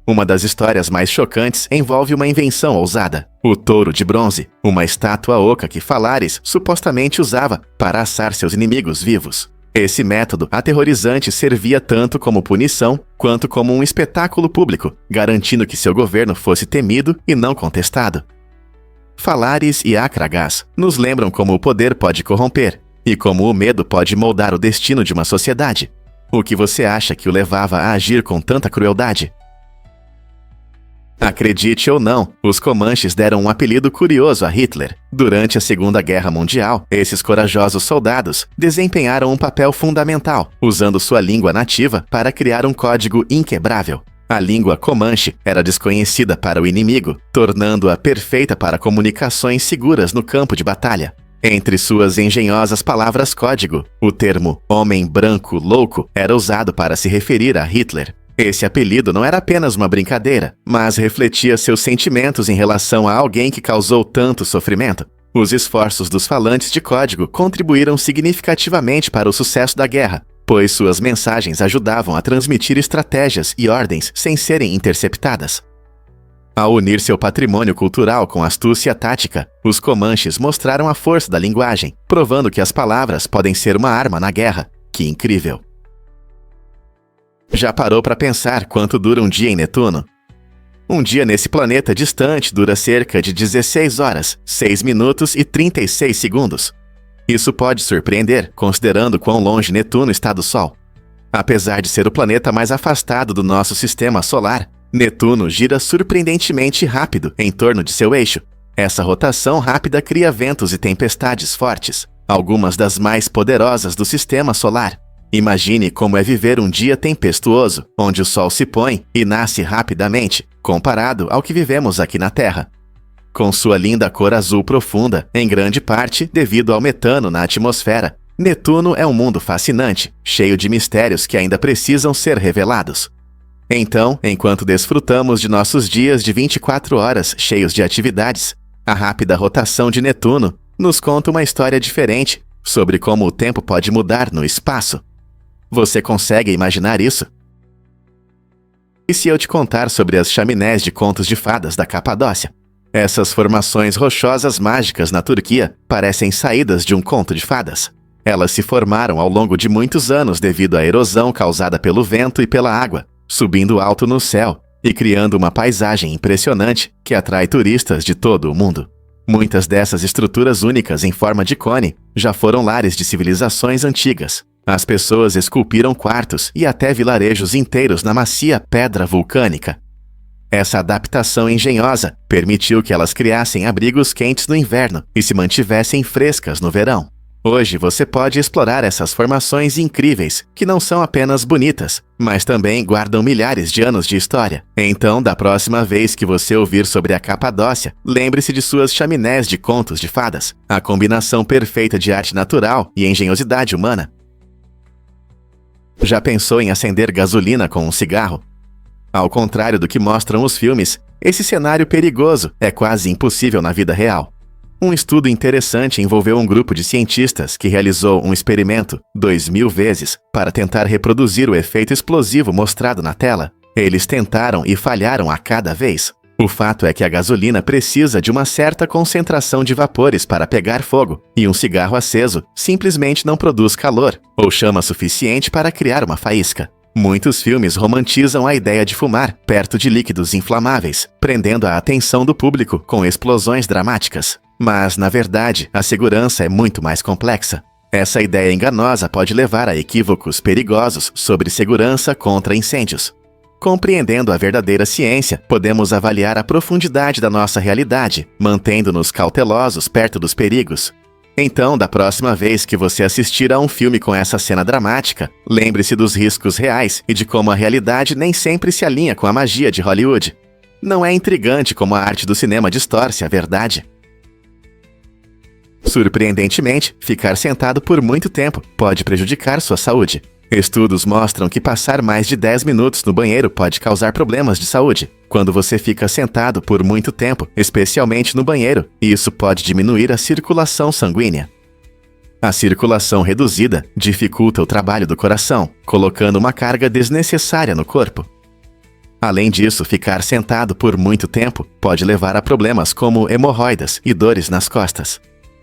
Uma das histórias mais chocantes envolve uma invenção ousada, o touro de bronze, uma estátua oca que Falaris supostamente usava para assar seus inimigos vivos. Esse método aterrorizante servia tanto como punição quanto como um espetáculo público, garantindo que seu governo fosse temido e não contestado. Falaris e Akragas nos lembram como o poder pode corromper e como o medo pode moldar o destino de uma sociedade. O que você acha que o levava a agir com tanta crueldade? Acredite ou não, os Comanches deram um apelido curioso a Hitler. Durante a Segunda Guerra Mundial, esses corajosos soldados desempenharam um papel fundamental, usando sua língua nativa para criar um código inquebrável. A língua Comanche era desconhecida para o inimigo, tornando-a perfeita para comunicações seguras no campo de batalha. Entre suas engenhosas palavras-código, o termo "homem branco louco" era usado para se referir a Hitler. Esse apelido não era apenas uma brincadeira, mas refletia seus sentimentos em relação a alguém que causou tanto sofrimento. Os esforços dos falantes de código contribuíram significativamente para o sucesso da guerra, pois suas mensagens ajudavam a transmitir estratégias e ordens sem serem interceptadas. Ao unir seu patrimônio cultural com astúcia tática, os Comanches mostraram a força da linguagem, provando que as palavras podem ser uma arma na guerra. Que incrível! Já parou para pensar quanto dura um dia em Netuno? Um dia nesse planeta distante dura cerca de 16 horas, 6 minutos e 36 segundos. Isso pode surpreender, considerando quão longe Netuno está do Sol. Apesar de ser o planeta mais afastado do nosso sistema solar, Netuno gira surpreendentemente rápido em torno de seu eixo. Essa rotação rápida cria ventos e tempestades fortes, algumas das mais poderosas do sistema solar. Imagine como é viver um dia tempestuoso, onde o sol se põe e nasce rapidamente, comparado ao que vivemos aqui na Terra. Com sua linda cor azul profunda, em grande parte devido ao metano na atmosfera, Netuno é um mundo fascinante, cheio de mistérios que ainda precisam ser revelados. Então, enquanto desfrutamos de nossos dias de 24 horas cheios de atividades, a rápida rotação de Netuno nos conta uma história diferente sobre como o tempo pode mudar no espaço. Você consegue imaginar isso? E se eu te contar sobre as chaminés de contos de fadas da Capadócia? Essas formações rochosas mágicas na Turquia parecem saídas de um conto de fadas. Elas se formaram ao longo de muitos anos devido à erosão causada pelo vento e pela água, subindo alto no céu e criando uma paisagem impressionante que atrai turistas de todo o mundo. Muitas dessas estruturas únicas em forma de cone já foram lares de civilizações antigas. As pessoas esculpiram quartos e até vilarejos inteiros na macia pedra vulcânica. Essa adaptação engenhosa permitiu que elas criassem abrigos quentes no inverno e se mantivessem frescas no verão. Hoje você pode explorar essas formações incríveis, que não são apenas bonitas, mas também guardam milhares de anos de história. Então, da próxima vez que você ouvir sobre a Capadócia, lembre-se de suas chaminés de contos de fadas, a combinação perfeita de arte natural e engenhosidade humana. Já pensou em acender gasolina com um cigarro? Ao contrário do que mostram os filmes, esse cenário perigoso é quase impossível na vida real. Um estudo interessante envolveu um grupo de cientistas que realizou um experimento 2000 vezes para tentar reproduzir o efeito explosivo mostrado na tela. Eles tentaram e falharam a cada vez. O fato é que a gasolina precisa de uma certa concentração de vapores para pegar fogo, e um cigarro aceso simplesmente não produz calor ou chama suficiente para criar uma faísca. Muitos filmes romantizam a ideia de fumar perto de líquidos inflamáveis, prendendo a atenção do público com explosões dramáticas. Mas, na verdade, a segurança é muito mais complexa. Essa ideia enganosa pode levar a equívocos perigosos sobre segurança contra incêndios. Compreendendo a verdadeira ciência, podemos avaliar a profundidade da nossa realidade, mantendo-nos cautelosos perto dos perigos. Então, da próxima vez que você assistir a um filme com essa cena dramática, lembre-se dos riscos reais e de como a realidade nem sempre se alinha com a magia de Hollywood. Não é intrigante como a arte do cinema distorce a verdade? Surpreendentemente, ficar sentado por muito tempo pode prejudicar sua saúde. Estudos mostram que passar mais de 10 minutos no banheiro pode causar problemas de saúde. Quando você fica sentado por muito tempo, especialmente no banheiro, isso pode diminuir a circulação sanguínea. A circulação reduzida dificulta o trabalho do coração, colocando uma carga desnecessária no corpo. Além disso, ficar sentado por muito tempo pode levar a problemas como hemorroidas e dores nas costas.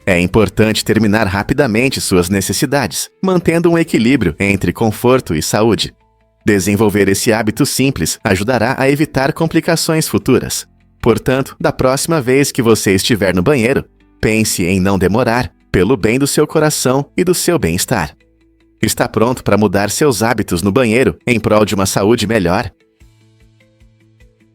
É importante terminar rapidamente suas necessidades, mantendo um equilíbrio entre conforto e saúde. Desenvolver esse hábito simples ajudará a evitar complicações futuras. Portanto, da próxima vez que você estiver no banheiro, pense em não demorar, pelo bem do seu coração e do seu bem-estar. Está pronto para mudar seus hábitos no banheiro em prol de uma saúde melhor?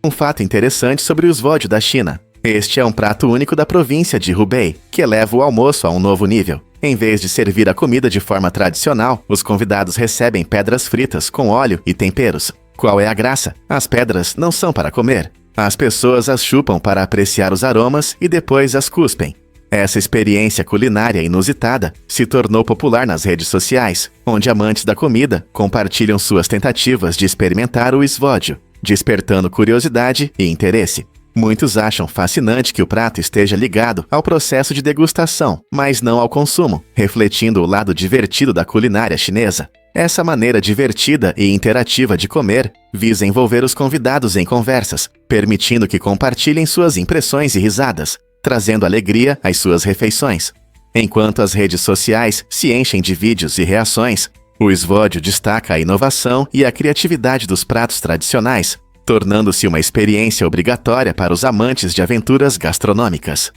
Um fato interessante sobre o svódio da China. Este é um prato único da província de Hubei, que eleva o almoço a um novo nível. Em vez de servir a comida de forma tradicional, os convidados recebem pedras fritas com óleo e temperos. Qual é a graça? As pedras não são para comer. As pessoas as chupam para apreciar os aromas e depois as cuspem. Essa experiência culinária inusitada se tornou popular nas redes sociais, onde amantes da comida compartilham suas tentativas de experimentar o svódio, despertando curiosidade e interesse. Muitos acham fascinante que o prato esteja ligado ao processo de degustação, mas não ao consumo, refletindo o lado divertido da culinária chinesa. Essa maneira divertida e interativa de comer visa envolver os convidados em conversas, permitindo que compartilhem suas impressões e risadas, trazendo alegria às suas refeições. Enquanto as redes sociais se enchem de vídeos e reações, o svódio destaca a inovação e a criatividade dos pratos tradicionais, tornando-se uma experiência obrigatória para os amantes de aventuras gastronômicas.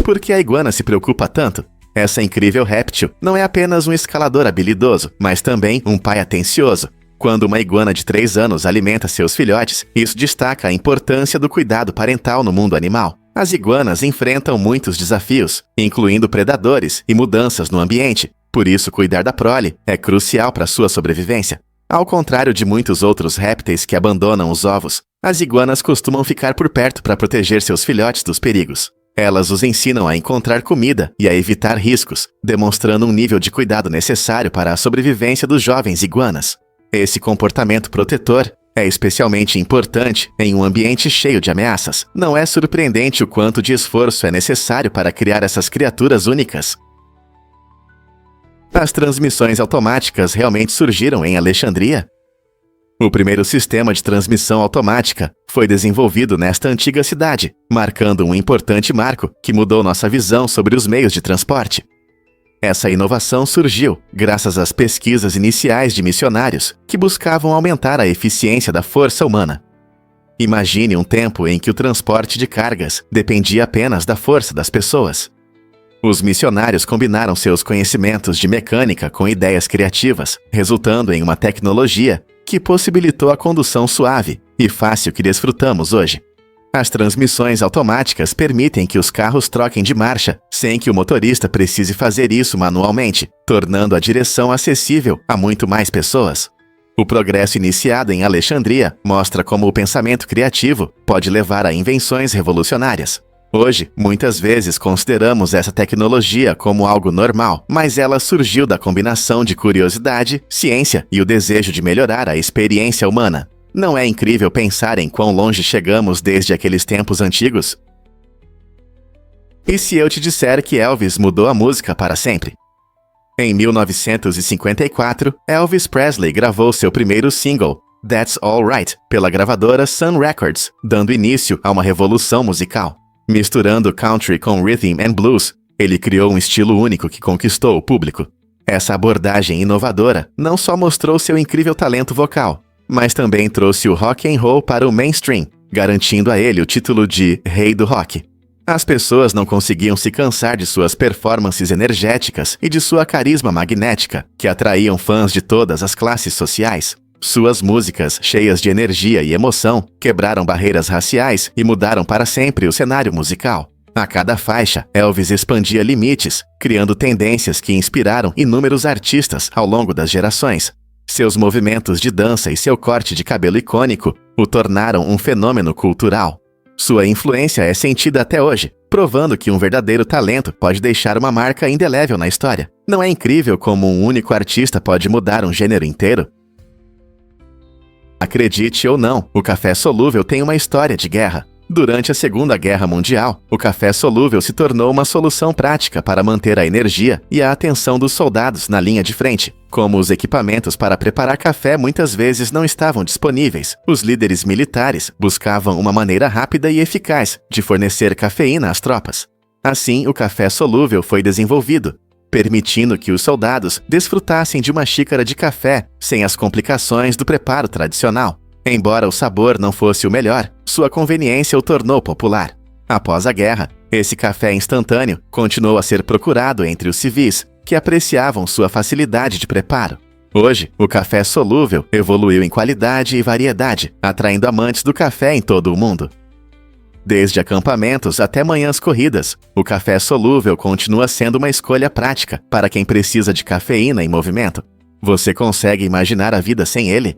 Por que a iguana se preocupa tanto? Essa incrível réptil não é apenas um escalador habilidoso, mas também um pai atencioso. Quando uma iguana de 3 anos alimenta seus filhotes, isso destaca a importância do cuidado parental no mundo animal. As iguanas enfrentam muitos desafios, incluindo predadores e mudanças no ambiente, Por isso, cuidar da prole é crucial para sua sobrevivência. Ao contrário de muitos outros répteis que abandonam os ovos, as iguanas costumam ficar por perto para proteger seus filhotes dos perigos. Elas os ensinam a encontrar comida e a evitar riscos, demonstrando um nível de cuidado necessário para a sobrevivência dos jovens iguanas. Esse comportamento protetor é especialmente importante em um ambiente cheio de ameaças. Não é surpreendente o quanto de esforço é necessário para criar essas criaturas únicas. As transmissões automáticas realmente surgiram em Alexandria? O primeiro sistema de transmissão automática foi desenvolvido nesta antiga cidade, marcando um importante marco que mudou nossa visão sobre os meios de transporte. Essa inovação surgiu graças às pesquisas iniciais de missionários que buscavam aumentar a eficiência da força humana. Imagine um tempo em que o transporte de cargas dependia apenas da força das pessoas. Os missionários combinaram seus conhecimentos de mecânica com ideias criativas, resultando em uma tecnologia que possibilitou a condução suave e fácil que desfrutamos hoje. As transmissões automáticas permitem que os carros troquem de marcha sem que o motorista precise fazer isso manualmente, tornando a direção acessível a muito mais pessoas. O progresso iniciado em Alexandria mostra como o pensamento criativo pode levar a invenções revolucionárias. Hoje, muitas vezes consideramos essa tecnologia como algo normal, mas ela surgiu da combinação de curiosidade, ciência e o desejo de melhorar a experiência humana. Não é incrível pensar em quão longe chegamos desde aqueles tempos antigos? E se eu te disser que Elvis mudou a música para sempre? Em 1954, Elvis Presley gravou seu primeiro single, That's All Right, pela gravadora Sun Records, dando início a uma revolução musical. Misturando country com rhythm and blues, ele criou um estilo único que conquistou o público. Essa abordagem inovadora não só mostrou seu incrível talento vocal, mas também trouxe o rock and roll para o mainstream, garantindo a ele o título de Rei do Rock. As pessoas não conseguiam se cansar de suas performances energéticas e de sua carisma magnética, que atraíam fãs de todas as classes sociais. Suas músicas, cheias de energia e emoção, quebraram barreiras raciais e mudaram para sempre o cenário musical. A cada faixa, Elvis expandia limites, criando tendências que inspiraram inúmeros artistas ao longo das gerações. Seus movimentos de dança e seu corte de cabelo icônico o tornaram um fenômeno cultural. Sua influência é sentida até hoje, provando que um verdadeiro talento pode deixar uma marca indelével na história. Não é incrível como um único artista pode mudar um gênero inteiro? Acredite ou não, o café solúvel tem uma história de guerra. Durante a Segunda Guerra Mundial, o café solúvel se tornou uma solução prática para manter a energia e a atenção dos soldados na linha de frente. Como os equipamentos para preparar café muitas vezes não estavam disponíveis, os líderes militares buscavam uma maneira rápida e eficaz de fornecer cafeína às tropas. Assim, o café solúvel foi desenvolvido, permitindo que os soldados desfrutassem de uma xícara de café sem as complicações do preparo tradicional. Embora o sabor não fosse o melhor, sua conveniência o tornou popular. Após a guerra, esse café instantâneo continuou a ser procurado entre os civis, que apreciavam sua facilidade de preparo. Hoje, o café solúvel evoluiu em qualidade e variedade, atraindo amantes do café em todo o mundo. Desde acampamentos até manhãs corridas, o café solúvel continua sendo uma escolha prática para quem precisa de cafeína em movimento. Você consegue imaginar a vida sem ele?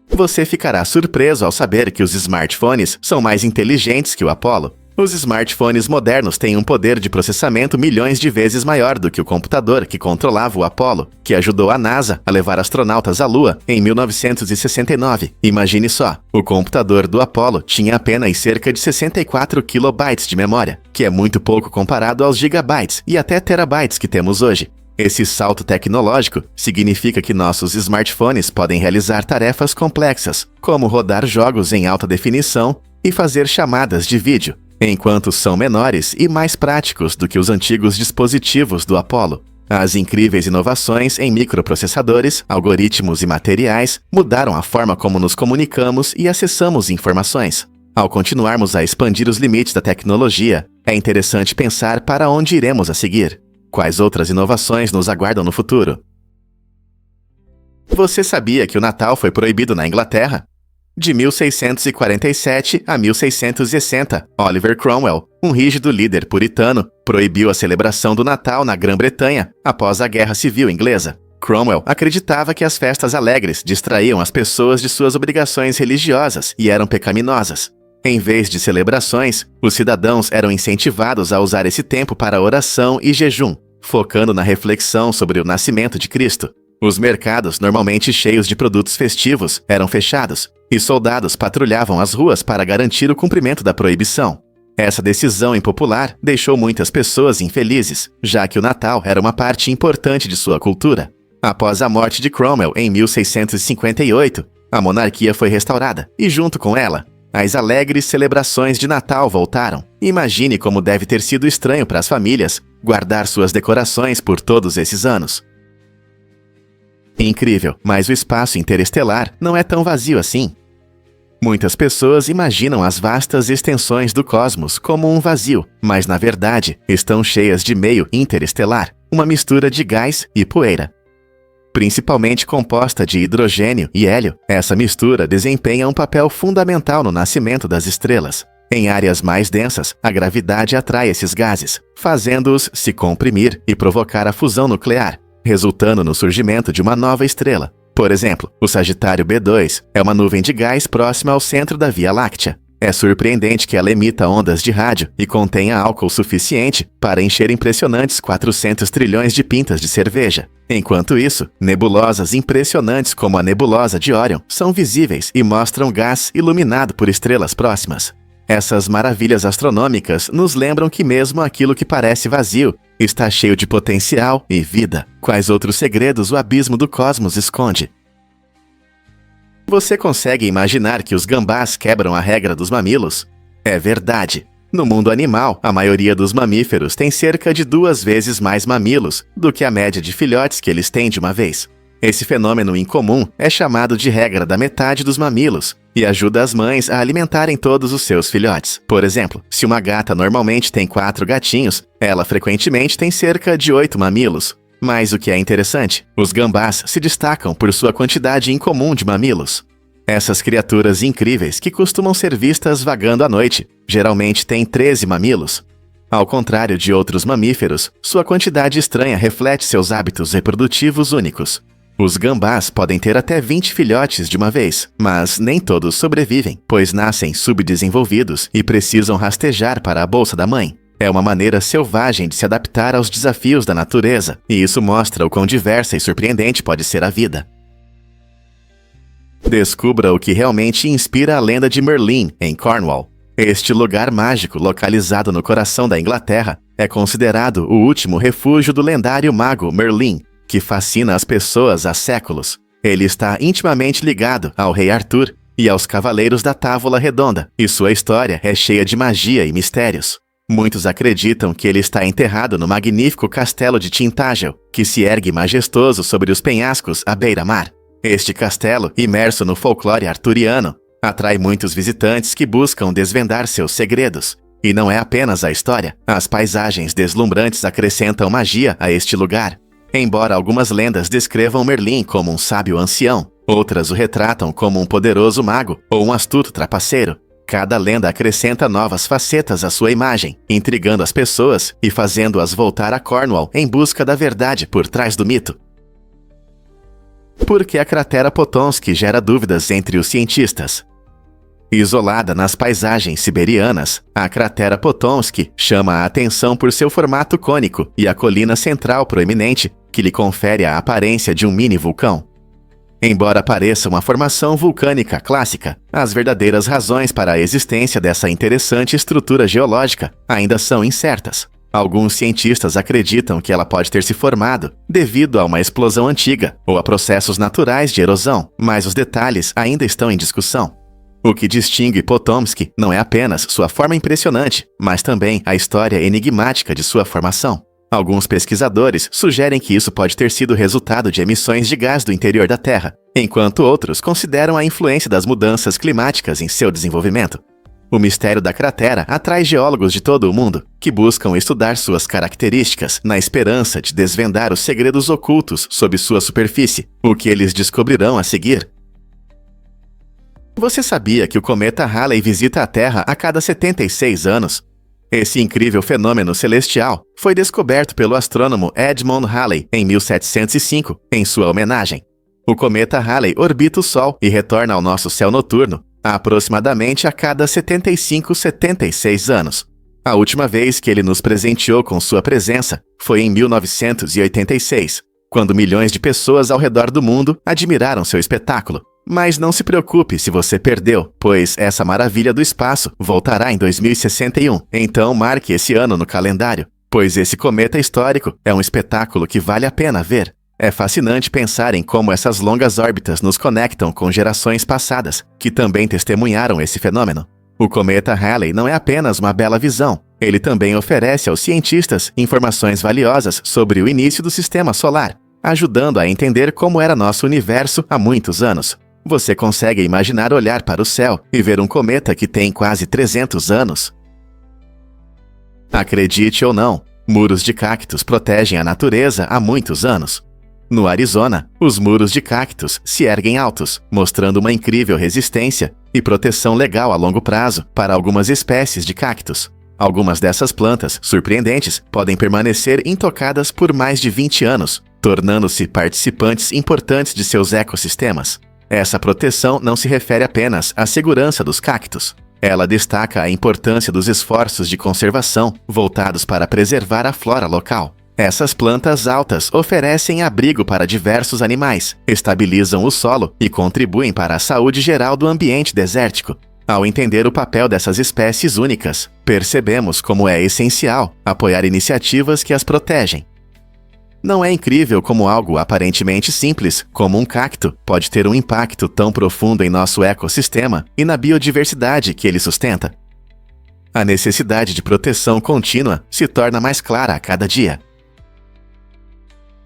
Você ficará surpreso ao saber que os smartphones são mais inteligentes que o Apollo. Os smartphones modernos têm um poder de processamento milhões de vezes maior do que o computador que controlava o Apollo, que ajudou a NASA a levar astronautas à Lua em 1969. Imagine só, o computador do Apollo tinha apenas cerca de 64 kilobytes de memória, que é muito pouco comparado aos gigabytes e até terabytes que temos hoje. Esse salto tecnológico significa que nossos smartphones podem realizar tarefas complexas, como rodar jogos em alta definição e fazer chamadas de vídeo, enquanto são menores e mais práticos do que os antigos dispositivos do Apollo. As incríveis inovações em microprocessadores, algoritmos e materiais mudaram a forma como nos comunicamos e acessamos informações. Ao continuarmos a expandir os limites da tecnologia, é interessante pensar para onde iremos a seguir. Quais outras inovações nos aguardam no futuro? Você sabia que o Natal foi proibido na Inglaterra? De 1647 a 1660, Oliver Cromwell, um rígido líder puritano, proibiu a celebração do Natal na Grã-Bretanha após a Guerra Civil Inglesa. Cromwell acreditava que as festas alegres distraíam as pessoas de suas obrigações religiosas e eram pecaminosas. Em vez de celebrações, os cidadãos eram incentivados a usar esse tempo para oração e jejum, focando na reflexão sobre o nascimento de Cristo. Os mercados, normalmente cheios de produtos festivos, eram fechados, e soldados patrulhavam as ruas para garantir o cumprimento da proibição. Essa decisão impopular deixou muitas pessoas infelizes, já que o Natal era uma parte importante de sua cultura. Após a morte de Cromwell em 1658, a monarquia foi restaurada, e junto com ela, as alegres celebrações de Natal voltaram. Imagine como deve ter sido estranho para as famílias guardar suas decorações por todos esses anos. Incrível, mas o espaço interestelar não é tão vazio assim. Muitas pessoas imaginam as vastas extensões do cosmos como um vazio, mas na verdade estão cheias de meio interestelar, uma mistura de gás e poeira. Principalmente composta de hidrogênio e hélio, essa mistura desempenha um papel fundamental no nascimento das estrelas. Em áreas mais densas, a gravidade atrai esses gases, fazendo-os se comprimir e provocar a fusão nuclear, resultando no surgimento de uma nova estrela. Por exemplo, o Sagitário B2 é uma nuvem de gás próxima ao centro da Via Láctea. É surpreendente que ela emita ondas de rádio e contenha álcool suficiente para encher impressionantes 400 trilhões de pintas de cerveja. Enquanto isso, nebulosas impressionantes como a nebulosa de Órion são visíveis e mostram gás iluminado por estrelas próximas. Essas maravilhas astronômicas nos lembram que mesmo aquilo que parece vazio está cheio de potencial e vida. Quais outros segredos o abismo do cosmos esconde? Você consegue imaginar que os gambás quebram a regra dos mamilos? É verdade. No mundo animal, a maioria dos mamíferos tem cerca de 2 vezes mais mamilos do que a média de filhotes que eles têm de uma vez. Esse fenômeno incomum é chamado de regra da metade dos mamilos e ajuda as mães a alimentarem todos os seus filhotes. Por exemplo, se uma gata normalmente tem 4 gatinhos, ela frequentemente tem cerca de 8 mamilos. Mas o que é interessante, os gambás se destacam por sua quantidade incomum de mamilos. Essas criaturas incríveis que costumam ser vistas vagando à noite, geralmente têm 13 mamilos. Ao contrário de outros mamíferos, sua quantidade estranha reflete seus hábitos reprodutivos únicos. Os gambás podem ter até 20 filhotes de uma vez, mas nem todos sobrevivem, pois nascem subdesenvolvidos e precisam rastejar para a bolsa da mãe. É uma maneira selvagem de se adaptar aos desafios da natureza, e isso mostra o quão diversa e surpreendente pode ser a vida. Descubra o que realmente inspira a lenda de Merlin, em Cornwall. Este lugar mágico, localizado no coração da Inglaterra, é considerado o último refúgio do lendário mago Merlin, que fascina as pessoas há séculos. Ele está intimamente ligado ao rei Arthur e aos cavaleiros da Távola Redonda, e sua história é cheia de magia e mistérios. Muitos acreditam que ele está enterrado no magnífico castelo de Tintagel, que se ergue majestoso sobre os penhascos à beira-mar. Este castelo, imerso no folclore arturiano, atrai muitos visitantes que buscam desvendar seus segredos. E não é apenas a história, as paisagens deslumbrantes acrescentam magia a este lugar. Embora algumas lendas descrevam Merlin como um sábio ancião, outras o retratam como um poderoso mago ou um astuto trapaceiro. Cada lenda acrescenta novas facetas à sua imagem, intrigando as pessoas e fazendo-as voltar a Cornwall em busca da verdade por trás do mito. Por que a cratera Potonsky gera dúvidas entre os cientistas? Isolada nas paisagens siberianas, a cratera Potonsky chama a atenção por seu formato cônico e a colina central proeminente, que lhe confere a aparência de um mini-vulcão. Embora pareça uma formação vulcânica clássica, as verdadeiras razões para a existência dessa interessante estrutura geológica ainda são incertas. Alguns cientistas acreditam que ela pode ter se formado devido a uma explosão antiga ou a processos naturais de erosão, mas os detalhes ainda estão em discussão. O que distingue Potonsky não é apenas sua forma impressionante, mas também a história enigmática de sua formação. Alguns pesquisadores sugerem que isso pode ter sido resultado de emissões de gás do interior da Terra, enquanto outros consideram a influência das mudanças climáticas em seu desenvolvimento. O mistério da cratera atrai geólogos de todo o mundo, que buscam estudar suas características na esperança de desvendar os segredos ocultos sob sua superfície, o que eles descobrirão a seguir. Você sabia que o cometa Halley visita a Terra a cada 76 anos? Esse incrível fenômeno celestial foi descoberto pelo astrônomo Edmond Halley em 1705, em sua homenagem. O cometa Halley orbita o Sol e retorna ao nosso céu noturno aproximadamente a cada 76 anos. A última vez que ele nos presenteou com sua presença foi em 1986, quando milhões de pessoas ao redor do mundo admiraram seu espetáculo. Mas não se preocupe se você perdeu, pois essa maravilha do espaço voltará em 2061. Então marque esse ano no calendário, pois esse cometa histórico é um espetáculo que vale a pena ver. É fascinante pensar em como essas longas órbitas nos conectam com gerações passadas, que também testemunharam esse fenômeno. O cometa Halley não é apenas uma bela visão, ele também oferece aos cientistas informações valiosas sobre o início do sistema solar, ajudando a entender como era nosso universo há muitos anos. Você consegue imaginar olhar para o céu e ver um cometa que tem quase 300 anos? Acredite ou não, muros de cactos protegem a natureza há muitos anos. No Arizona, os muros de cactos se erguem altos, mostrando uma incrível resistência e proteção legal a longo prazo para algumas espécies de cactos. Algumas dessas plantas, surpreendentes, podem permanecer intocadas por mais de 20 anos, tornando-se participantes importantes de seus ecossistemas. Essa proteção não se refere apenas à segurança dos cactos. Ela destaca a importância dos esforços de conservação voltados para preservar a flora local. Essas plantas altas oferecem abrigo para diversos animais, estabilizam o solo e contribuem para a saúde geral do ambiente desértico. Ao entender o papel dessas espécies únicas, percebemos como é essencial apoiar iniciativas que as protegem. Não é incrível como algo aparentemente simples, como um cacto, pode ter um impacto tão profundo em nosso ecossistema e na biodiversidade que ele sustenta? A necessidade de proteção contínua se torna mais clara a cada dia.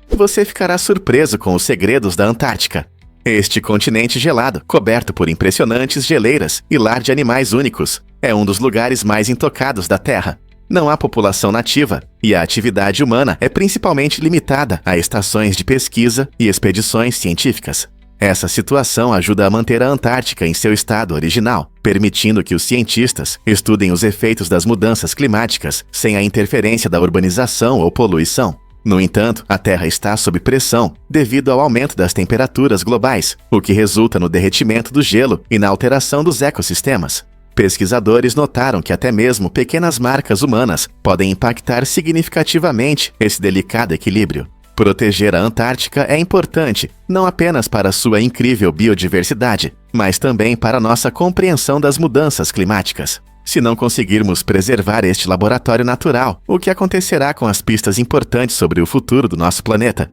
Você ficará surpreso com os segredos da Antártica. Este continente gelado, coberto por impressionantes geleiras e lar de animais únicos, é um dos lugares mais intocados da Terra. Não há população nativa, e a atividade humana é principalmente limitada a estações de pesquisa e expedições científicas. Essa situação ajuda a manter a Antártica em seu estado original, permitindo que os cientistas estudem os efeitos das mudanças climáticas sem a interferência da urbanização ou poluição. No entanto, a Terra está sob pressão devido ao aumento das temperaturas globais, o que resulta no derretimento do gelo e na alteração dos ecossistemas. Pesquisadores notaram que até mesmo pequenas marcas humanas podem impactar significativamente esse delicado equilíbrio. Proteger a Antártica é importante, não apenas para sua incrível biodiversidade, mas também para nossa compreensão das mudanças climáticas. Se não conseguirmos preservar este laboratório natural, o que acontecerá com as pistas importantes sobre o futuro do nosso planeta?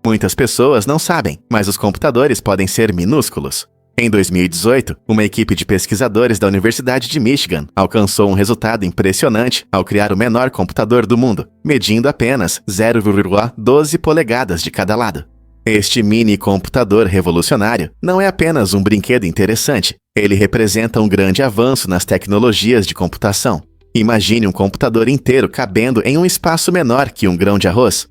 Muitas pessoas não sabem, mas os computadores podem ser minúsculos. Em 2018, uma equipe de pesquisadores da Universidade de Michigan alcançou um resultado impressionante ao criar o menor computador do mundo, medindo apenas 0,12 polegadas de cada lado. Este mini computador revolucionário não é apenas um brinquedo interessante, ele representa um grande avanço nas tecnologias de computação. Imagine um computador inteiro cabendo em um espaço menor que um grão de arroz.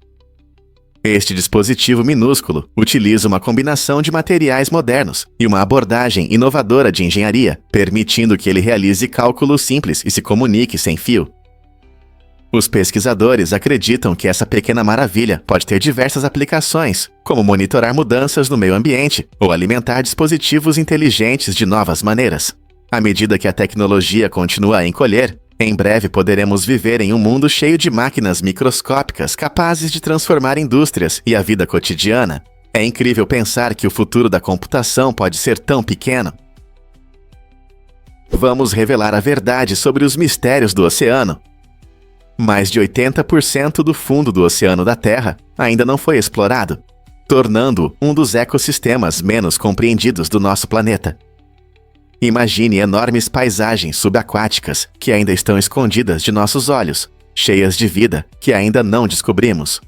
Este dispositivo minúsculo utiliza uma combinação de materiais modernos e uma abordagem inovadora de engenharia, permitindo que ele realize cálculos simples e se comunique sem fio. Os pesquisadores acreditam que essa pequena maravilha pode ter diversas aplicações, como monitorar mudanças no meio ambiente ou alimentar dispositivos inteligentes de novas maneiras. À medida que a tecnologia continua a encolher, em breve poderemos viver em um mundo cheio de máquinas microscópicas capazes de transformar indústrias e a vida cotidiana. É incrível pensar que o futuro da computação pode ser tão pequeno. Vamos revelar a verdade sobre os mistérios do oceano. Mais de 80% do fundo do oceano da Terra ainda não foi explorado, tornando-o um dos ecossistemas menos compreendidos do nosso planeta. Imagine enormes paisagens subaquáticas que ainda estão escondidas de nossos olhos, cheias de vida que ainda não descobrimos.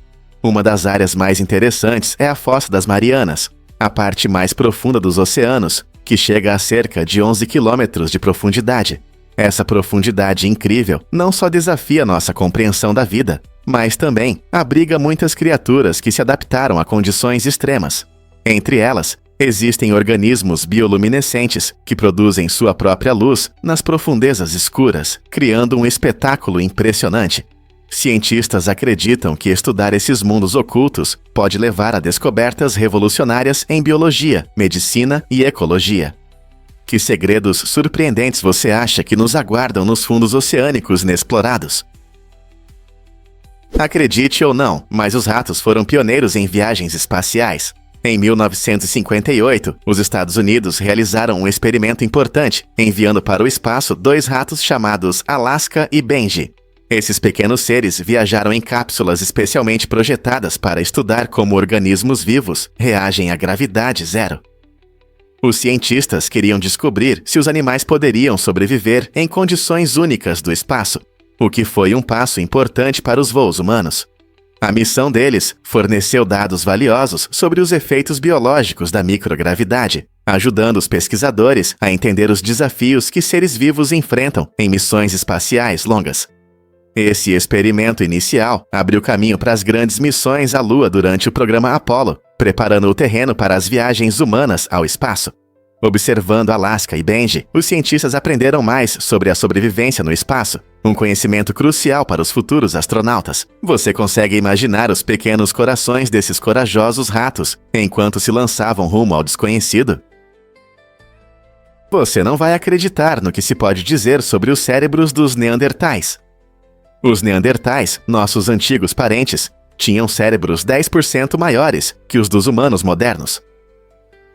Uma das áreas mais interessantes é a Fossa das Marianas, a parte mais profunda dos oceanos, que chega a cerca de 11 quilômetros de profundidade. Essa profundidade incrível não só desafia nossa compreensão da vida, mas também abriga muitas criaturas que se adaptaram a condições extremas. Entre elas, Existem organismos bioluminescentes que produzem sua própria luz nas profundezas escuras, criando um espetáculo impressionante. Cientistas acreditam que estudar esses mundos ocultos pode levar a descobertas revolucionárias em biologia, medicina e ecologia. Que segredos surpreendentes você acha que nos aguardam nos fundos oceânicos inexplorados? Acredite ou não, mas os ratos foram pioneiros em viagens espaciais. Em 1958, os Estados Unidos realizaram um experimento importante, enviando para o espaço 2 ratos chamados Alaska e Benji. Esses pequenos seres viajaram em cápsulas especialmente projetadas para estudar como organismos vivos reagem à gravidade zero. Os cientistas queriam descobrir se os animais poderiam sobreviver em condições únicas do espaço, o que foi um passo importante para os voos humanos. A missão deles forneceu dados valiosos sobre os efeitos biológicos da microgravidade, ajudando os pesquisadores a entender os desafios que seres vivos enfrentam em missões espaciais longas. Esse experimento inicial abriu caminho para as grandes missões à Lua durante o programa Apollo, preparando o terreno para as viagens humanas ao espaço. Observando Alaska e Benji, os cientistas aprenderam mais sobre a sobrevivência no espaço, um conhecimento crucial para os futuros astronautas. Você consegue imaginar os pequenos corações desses corajosos ratos enquanto se lançavam rumo ao desconhecido? Você não vai acreditar no que se pode dizer sobre os cérebros dos neandertais. Os neandertais, nossos antigos parentes, tinham cérebros 10% maiores que os dos humanos modernos.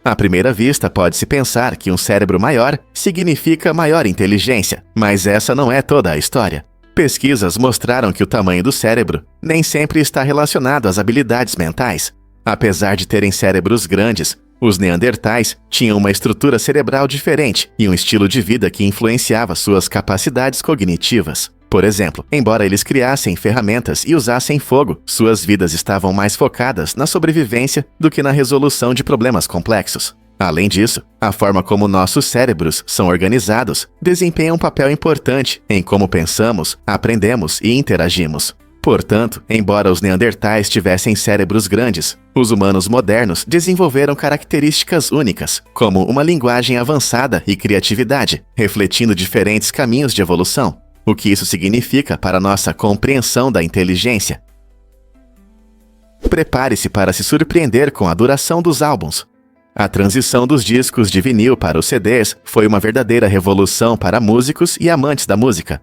À primeira vista, pode-se pensar que um cérebro maior significa maior inteligência, mas essa não é toda a história. Pesquisas mostraram que o tamanho do cérebro nem sempre está relacionado às habilidades mentais. Apesar de terem cérebros grandes, os neandertais tinham uma estrutura cerebral diferente e um estilo de vida que influenciava suas capacidades cognitivas. Por exemplo, embora eles criassem ferramentas e usassem fogo, suas vidas estavam mais focadas na sobrevivência do que na resolução de problemas complexos. Além disso, a forma como nossos cérebros são organizados desempenha um papel importante em como pensamos, aprendemos e interagimos. Portanto, embora os neandertais tivessem cérebros grandes, os humanos modernos desenvolveram características únicas, como uma linguagem avançada e criatividade, refletindo diferentes caminhos de evolução. O que isso significa para nossa compreensão da inteligência? Prepare-se para se surpreender com a duração dos álbuns. A transição dos discos de vinil para os CDs foi uma verdadeira revolução para músicos e amantes da música.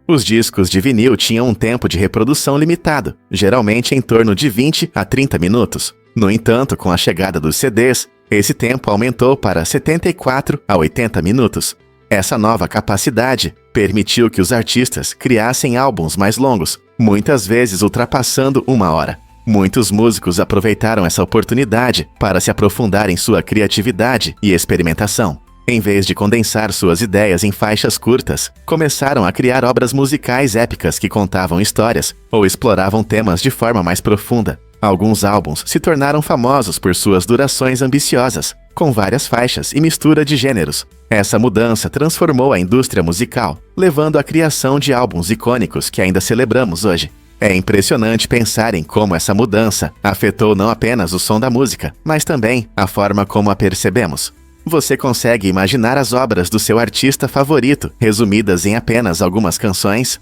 Os discos de vinil tinham um tempo de reprodução limitado, geralmente em torno de 20 a 30 minutos. No entanto, com a chegada dos CDs, esse tempo aumentou para 74 a 80 minutos. Essa nova capacidade permitiu que os artistas criassem álbuns mais longos, muitas vezes ultrapassando 1 hora. Muitos músicos aproveitaram essa oportunidade para se aprofundar em sua criatividade e experimentação. Em vez de condensar suas ideias em faixas curtas, começaram a criar obras musicais épicas que contavam histórias ou exploravam temas de forma mais profunda. Alguns álbuns se tornaram famosos por suas durações ambiciosas, com várias faixas e mistura de gêneros. Essa mudança transformou a indústria musical, levando à criação de álbuns icônicos que ainda celebramos hoje. É impressionante pensar em como essa mudança afetou não apenas o som da música, mas também a forma como a percebemos. Você consegue imaginar as obras do seu artista favorito, resumidas em apenas algumas canções?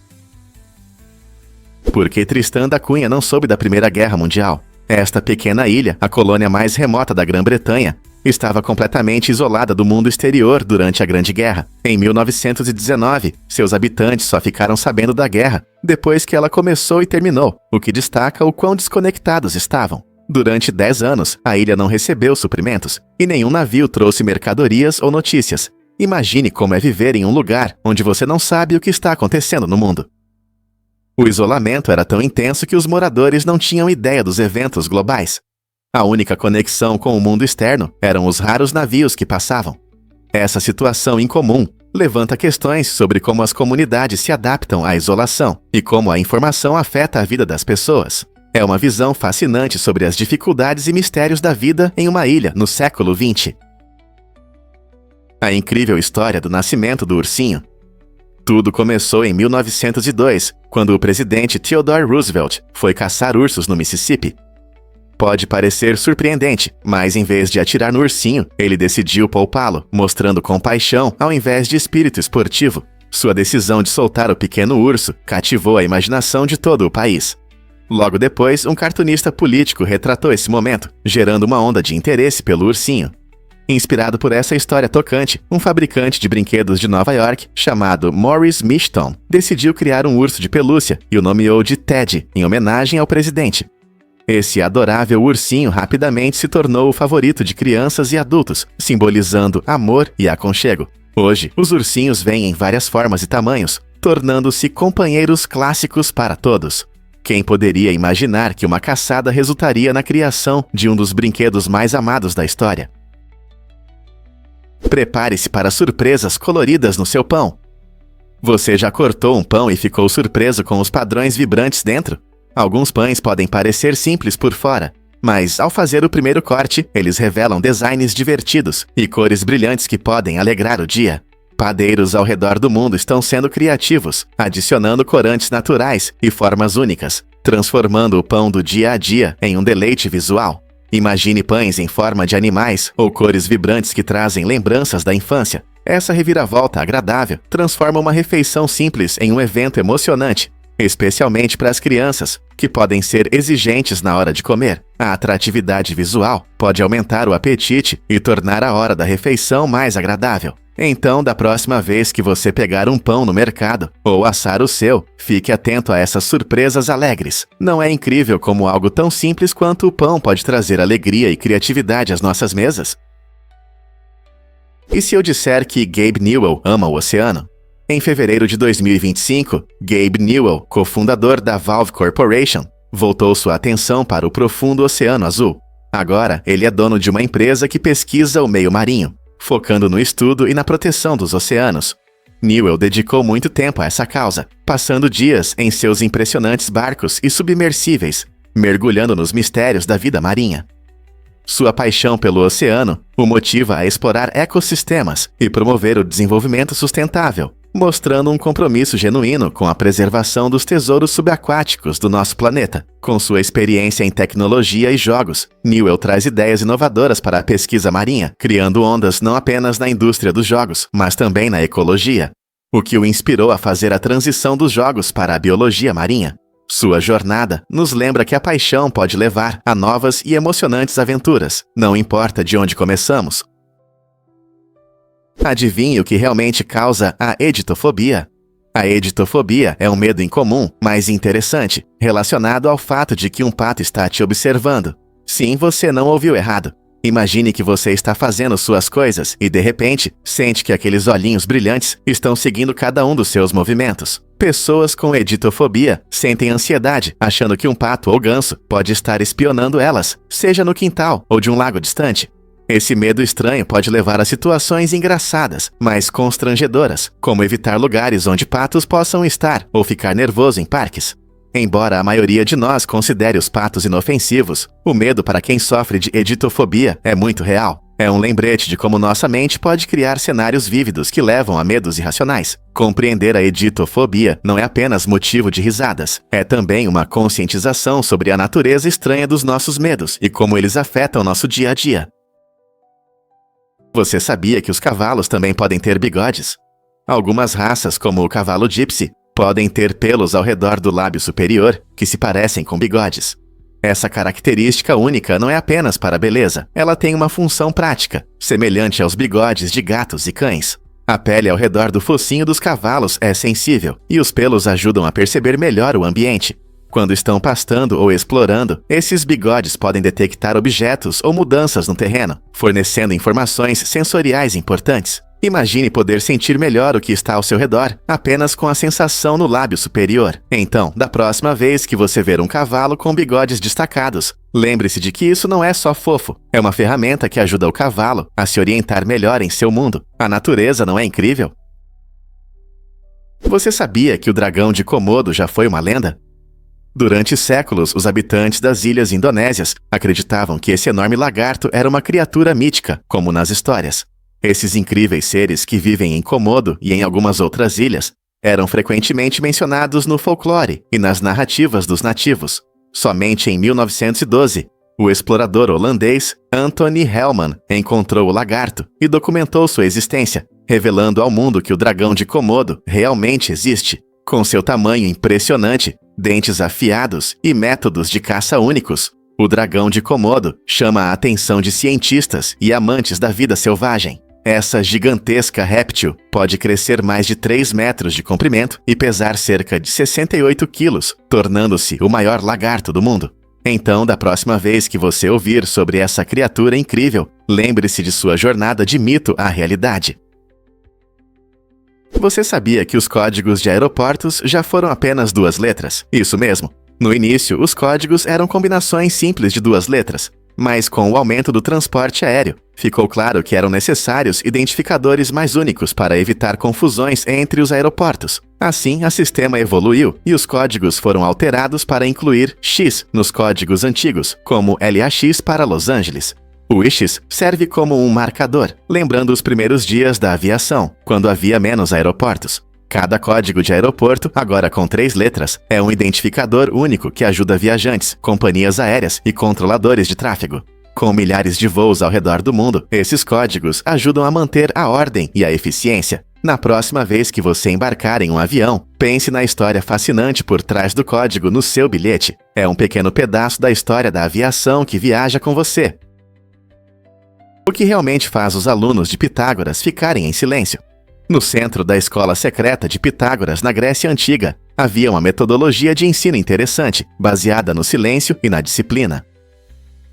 Por que Tristã da Cunha não soube da Primeira Guerra Mundial? Esta pequena ilha, a colônia mais remota da Grã-Bretanha, estava completamente isolada do mundo exterior durante a Grande Guerra. Em 1919, seus habitantes só ficaram sabendo da guerra depois que ela começou e terminou, o que destaca o quão desconectados estavam. Durante 10 anos, a ilha não recebeu suprimentos e nenhum navio trouxe mercadorias ou notícias. Imagine como é viver em um lugar onde você não sabe o que está acontecendo no mundo. O isolamento era tão intenso que os moradores não tinham ideia dos eventos globais. A única conexão com o mundo externo eram os raros navios que passavam. Essa situação incomum levanta questões sobre como as comunidades se adaptam à isolação e como a informação afeta a vida das pessoas. É uma visão fascinante sobre as dificuldades e mistérios da vida em uma ilha no século XX. A incrível história do nascimento do ursinho. Tudo começou em 1902, quando o presidente Theodore Roosevelt foi caçar ursos no Mississippi. Pode parecer surpreendente, mas em vez de atirar no ursinho, ele decidiu poupá-lo, mostrando compaixão ao invés de espírito esportivo. Sua decisão de soltar o pequeno urso cativou a imaginação de todo o país. Logo depois, um cartunista político retratou esse momento, gerando uma onda de interesse pelo ursinho. Inspirado por essa história tocante, um fabricante de brinquedos de Nova York, chamado Morris Michton, decidiu criar um urso de pelúcia e o nomeou de Ted, em homenagem ao presidente. Esse adorável ursinho rapidamente se tornou o favorito de crianças e adultos, simbolizando amor e aconchego. Hoje, os ursinhos vêm em várias formas e tamanhos, tornando-se companheiros clássicos para todos. Quem poderia imaginar que uma caçada resultaria na criação de um dos brinquedos mais amados da história? Prepare-se para surpresas coloridas no seu pão. Você já cortou um pão e ficou surpreso com os padrões vibrantes dentro? Alguns pães podem parecer simples por fora, mas ao fazer o primeiro corte, eles revelam designs divertidos e cores brilhantes que podem alegrar o dia. Padeiros ao redor do mundo estão sendo criativos, adicionando corantes naturais e formas únicas, transformando o pão do dia a dia em um deleite visual. Imagine pães em forma de animais ou cores vibrantes que trazem lembranças da infância. Essa reviravolta agradável transforma uma refeição simples em um evento emocionante, especialmente para as crianças, que podem ser exigentes na hora de comer. A atratividade visual pode aumentar o apetite e tornar a hora da refeição mais agradável. Então, da próxima vez que você pegar um pão no mercado ou assar o seu, fique atento a essas surpresas alegres. Não é incrível como algo tão simples quanto o pão pode trazer alegria e criatividade às nossas mesas? E se eu disser que Gabe Newell ama o oceano? Em fevereiro de 2025, Gabe Newell, cofundador da Valve Corporation, voltou sua atenção para o profundo Oceano Azul. Agora, ele é dono de uma empresa que pesquisa o meio marinho, focando no estudo e na proteção dos oceanos. Newell dedicou muito tempo a essa causa, passando dias em seus impressionantes barcos e submersíveis, mergulhando nos mistérios da vida marinha. Sua paixão pelo oceano o motiva a explorar ecossistemas e promover o desenvolvimento sustentável, mostrando um compromisso genuíno com a preservação dos tesouros subaquáticos do nosso planeta. Com sua experiência em tecnologia e jogos, Newell traz ideias inovadoras para a pesquisa marinha, criando ondas não apenas na indústria dos jogos, mas também na ecologia, o que o inspirou a fazer a transição dos jogos para a biologia marinha. Sua jornada nos lembra que a paixão pode levar a novas e emocionantes aventuras, não importa de onde começamos. Adivinhe o que realmente causa a editofobia? A editofobia é um medo incomum, mas interessante, relacionado ao fato de que um pato está te observando. Sim, você não ouviu errado. Imagine que você está fazendo suas coisas e, de repente, sente que aqueles olhinhos brilhantes estão seguindo cada um dos seus movimentos. Pessoas com editofobia sentem ansiedade, achando que um pato ou ganso pode estar espionando elas, seja no quintal ou de um lago distante. Esse medo estranho pode levar a situações engraçadas, mas constrangedoras, como evitar lugares onde patos possam estar ou ficar nervoso em parques. Embora a maioria de nós considere os patos inofensivos, o medo para quem sofre de editofobia é muito real. É um lembrete de como nossa mente pode criar cenários vívidos que levam a medos irracionais. Compreender a editofobia não é apenas motivo de risadas, é também uma conscientização sobre a natureza estranha dos nossos medos e como eles afetam nosso dia a dia. Você sabia que os cavalos também podem ter bigodes? Algumas raças, como o cavalo gypsy, podem ter pelos ao redor do lábio superior que se parecem com bigodes. Essa característica única não é apenas para a beleza, ela tem uma função prática, semelhante aos bigodes de gatos e cães. A pele ao redor do focinho dos cavalos é sensível, e os pelos ajudam a perceber melhor o ambiente. Quando estão pastando ou explorando, esses bigodes podem detectar objetos ou mudanças no terreno, fornecendo informações sensoriais importantes. Imagine poder sentir melhor o que está ao seu redor, apenas com a sensação no lábio superior. Então, da próxima vez que você ver um cavalo com bigodes destacados, lembre-se de que isso não é só fofo, é uma ferramenta que ajuda o cavalo a se orientar melhor em seu mundo. A natureza não é incrível? Você sabia que o dragão de Komodo já foi uma lenda? Durante séculos, os habitantes das ilhas indonésias acreditavam que esse enorme lagarto era uma criatura mítica, como nas histórias. Esses incríveis seres que vivem em Komodo e em algumas outras ilhas eram frequentemente mencionados no folclore e nas narrativas dos nativos. Somente em 1912, O explorador holandês Anthony Hellman encontrou o lagarto e documentou sua existência, revelando ao mundo que o dragão de Komodo realmente existe. Com seu tamanho impressionante, dentes afiados e métodos de caça únicos, o dragão de Komodo chama a atenção de cientistas e amantes da vida selvagem. Essa gigantesca réptil pode crescer mais de 3 metros de comprimento e pesar cerca de 68 quilos, tornando-se o maior lagarto do mundo. Então, da próxima vez que você ouvir sobre essa criatura incrível, lembre-se de sua jornada de mito à realidade. Você sabia que os códigos de aeroportos já foram apenas 2 letras? Isso mesmo. No início, os códigos eram combinações simples de 2 letras. Mas com o aumento do transporte aéreo, ficou claro que eram necessários identificadores mais únicos para evitar confusões entre os aeroportos. Assim, o sistema evoluiu e os códigos foram alterados para incluir X nos códigos antigos, como LAX para Los Angeles. O IX serve como um marcador, lembrando os primeiros dias da aviação, quando havia menos aeroportos. Cada código de aeroporto, agora com 3 letras, é um identificador único que ajuda viajantes, companhias aéreas e controladores de tráfego. Com milhares de voos ao redor do mundo, esses códigos ajudam a manter a ordem e a eficiência. Na próxima vez que você embarcar em um avião, pense na história fascinante por trás do código no seu bilhete. É um pequeno pedaço da história da aviação que viaja com você. O que realmente faz os alunos de Pitágoras ficarem em silêncio? No centro da escola secreta de Pitágoras, na Grécia Antiga, havia uma metodologia de ensino interessante, baseada no silêncio e na disciplina.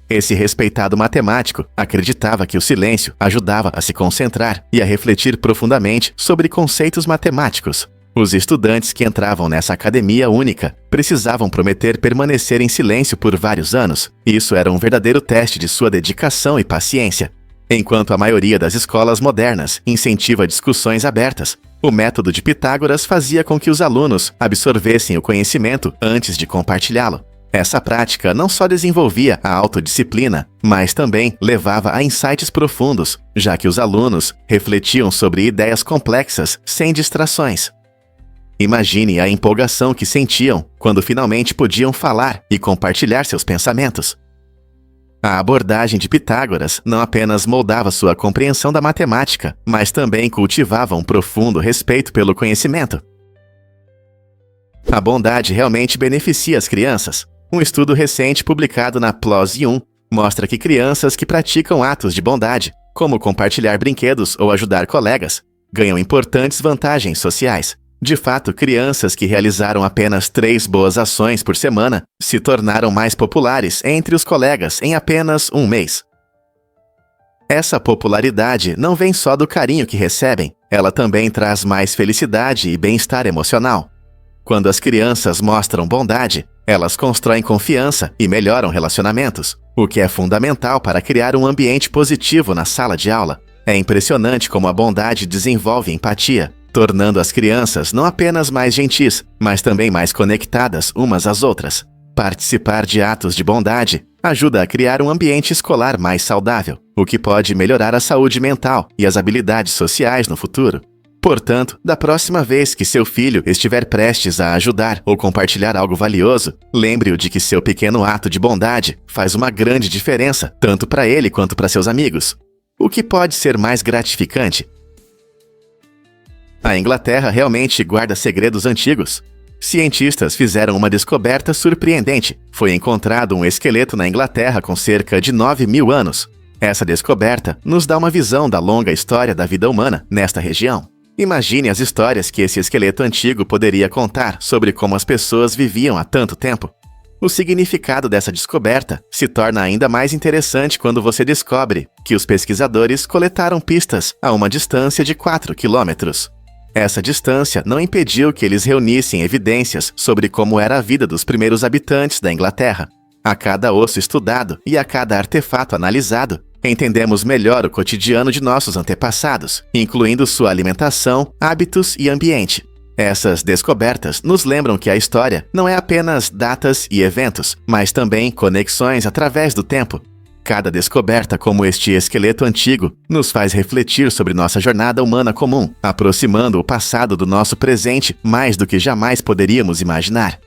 Esse respeitado matemático acreditava que o silêncio ajudava a se concentrar e a refletir profundamente sobre conceitos matemáticos. Os estudantes que entravam nessa academia única precisavam prometer permanecer em silêncio por vários anos. Isso era um verdadeiro teste de sua dedicação e paciência. Enquanto a maioria das escolas modernas incentiva discussões abertas, o método de Pitágoras fazia com que os alunos absorvessem o conhecimento antes de compartilhá-lo. Essa prática não só desenvolvia a autodisciplina, mas também levava a insights profundos, já que os alunos refletiam sobre ideias complexas sem distrações. Imagine a empolgação que sentiam quando finalmente podiam falar e compartilhar seus pensamentos. A abordagem de Pitágoras não apenas moldava sua compreensão da matemática, mas também cultivava um profundo respeito pelo conhecimento. A bondade realmente beneficia as crianças. Um estudo recente publicado na PLOS I mostra que crianças que praticam atos de bondade, como compartilhar brinquedos ou ajudar colegas, ganham importantes vantagens sociais. De fato, crianças que realizaram apenas 3 boas ações por semana se tornaram mais populares entre os colegas em apenas um mês. Essa popularidade não vem só do carinho que recebem, ela também traz mais felicidade e bem-estar emocional. Quando as crianças mostram bondade, elas constroem confiança e melhoram relacionamentos, o que é fundamental para criar um ambiente positivo na sala de aula. É impressionante como a bondade desenvolve empatia, tornando as crianças não apenas mais gentis, mas também mais conectadas umas às outras. Participar de atos de bondade ajuda a criar um ambiente escolar mais saudável, o que pode melhorar a saúde mental e as habilidades sociais no futuro. Portanto, da próxima vez que seu filho estiver prestes a ajudar ou compartilhar algo valioso, lembre-o de que seu pequeno ato de bondade faz uma grande diferença, tanto para ele quanto para seus amigos. O que pode ser mais gratificante? A Inglaterra realmente guarda segredos antigos. Cientistas fizeram uma descoberta surpreendente. Foi encontrado um esqueleto na Inglaterra com cerca de 9.000 anos. Essa descoberta nos dá uma visão da longa história da vida humana nesta região. Imagine as histórias que esse esqueleto antigo poderia contar sobre como as pessoas viviam há tanto tempo. O significado dessa descoberta se torna ainda mais interessante quando você descobre que os pesquisadores coletaram pistas a uma distância de 4 quilômetros. Essa distância não impediu que eles reunissem evidências sobre como era a vida dos primeiros habitantes da Inglaterra. A cada osso estudado e a cada artefato analisado, entendemos melhor o cotidiano de nossos antepassados, incluindo sua alimentação, hábitos e ambiente. Essas descobertas nos lembram que a história não é apenas datas e eventos, mas também conexões através do tempo. Cada descoberta como este esqueleto antigo nos faz refletir sobre nossa jornada humana comum, aproximando o passado do nosso presente mais do que jamais poderíamos imaginar.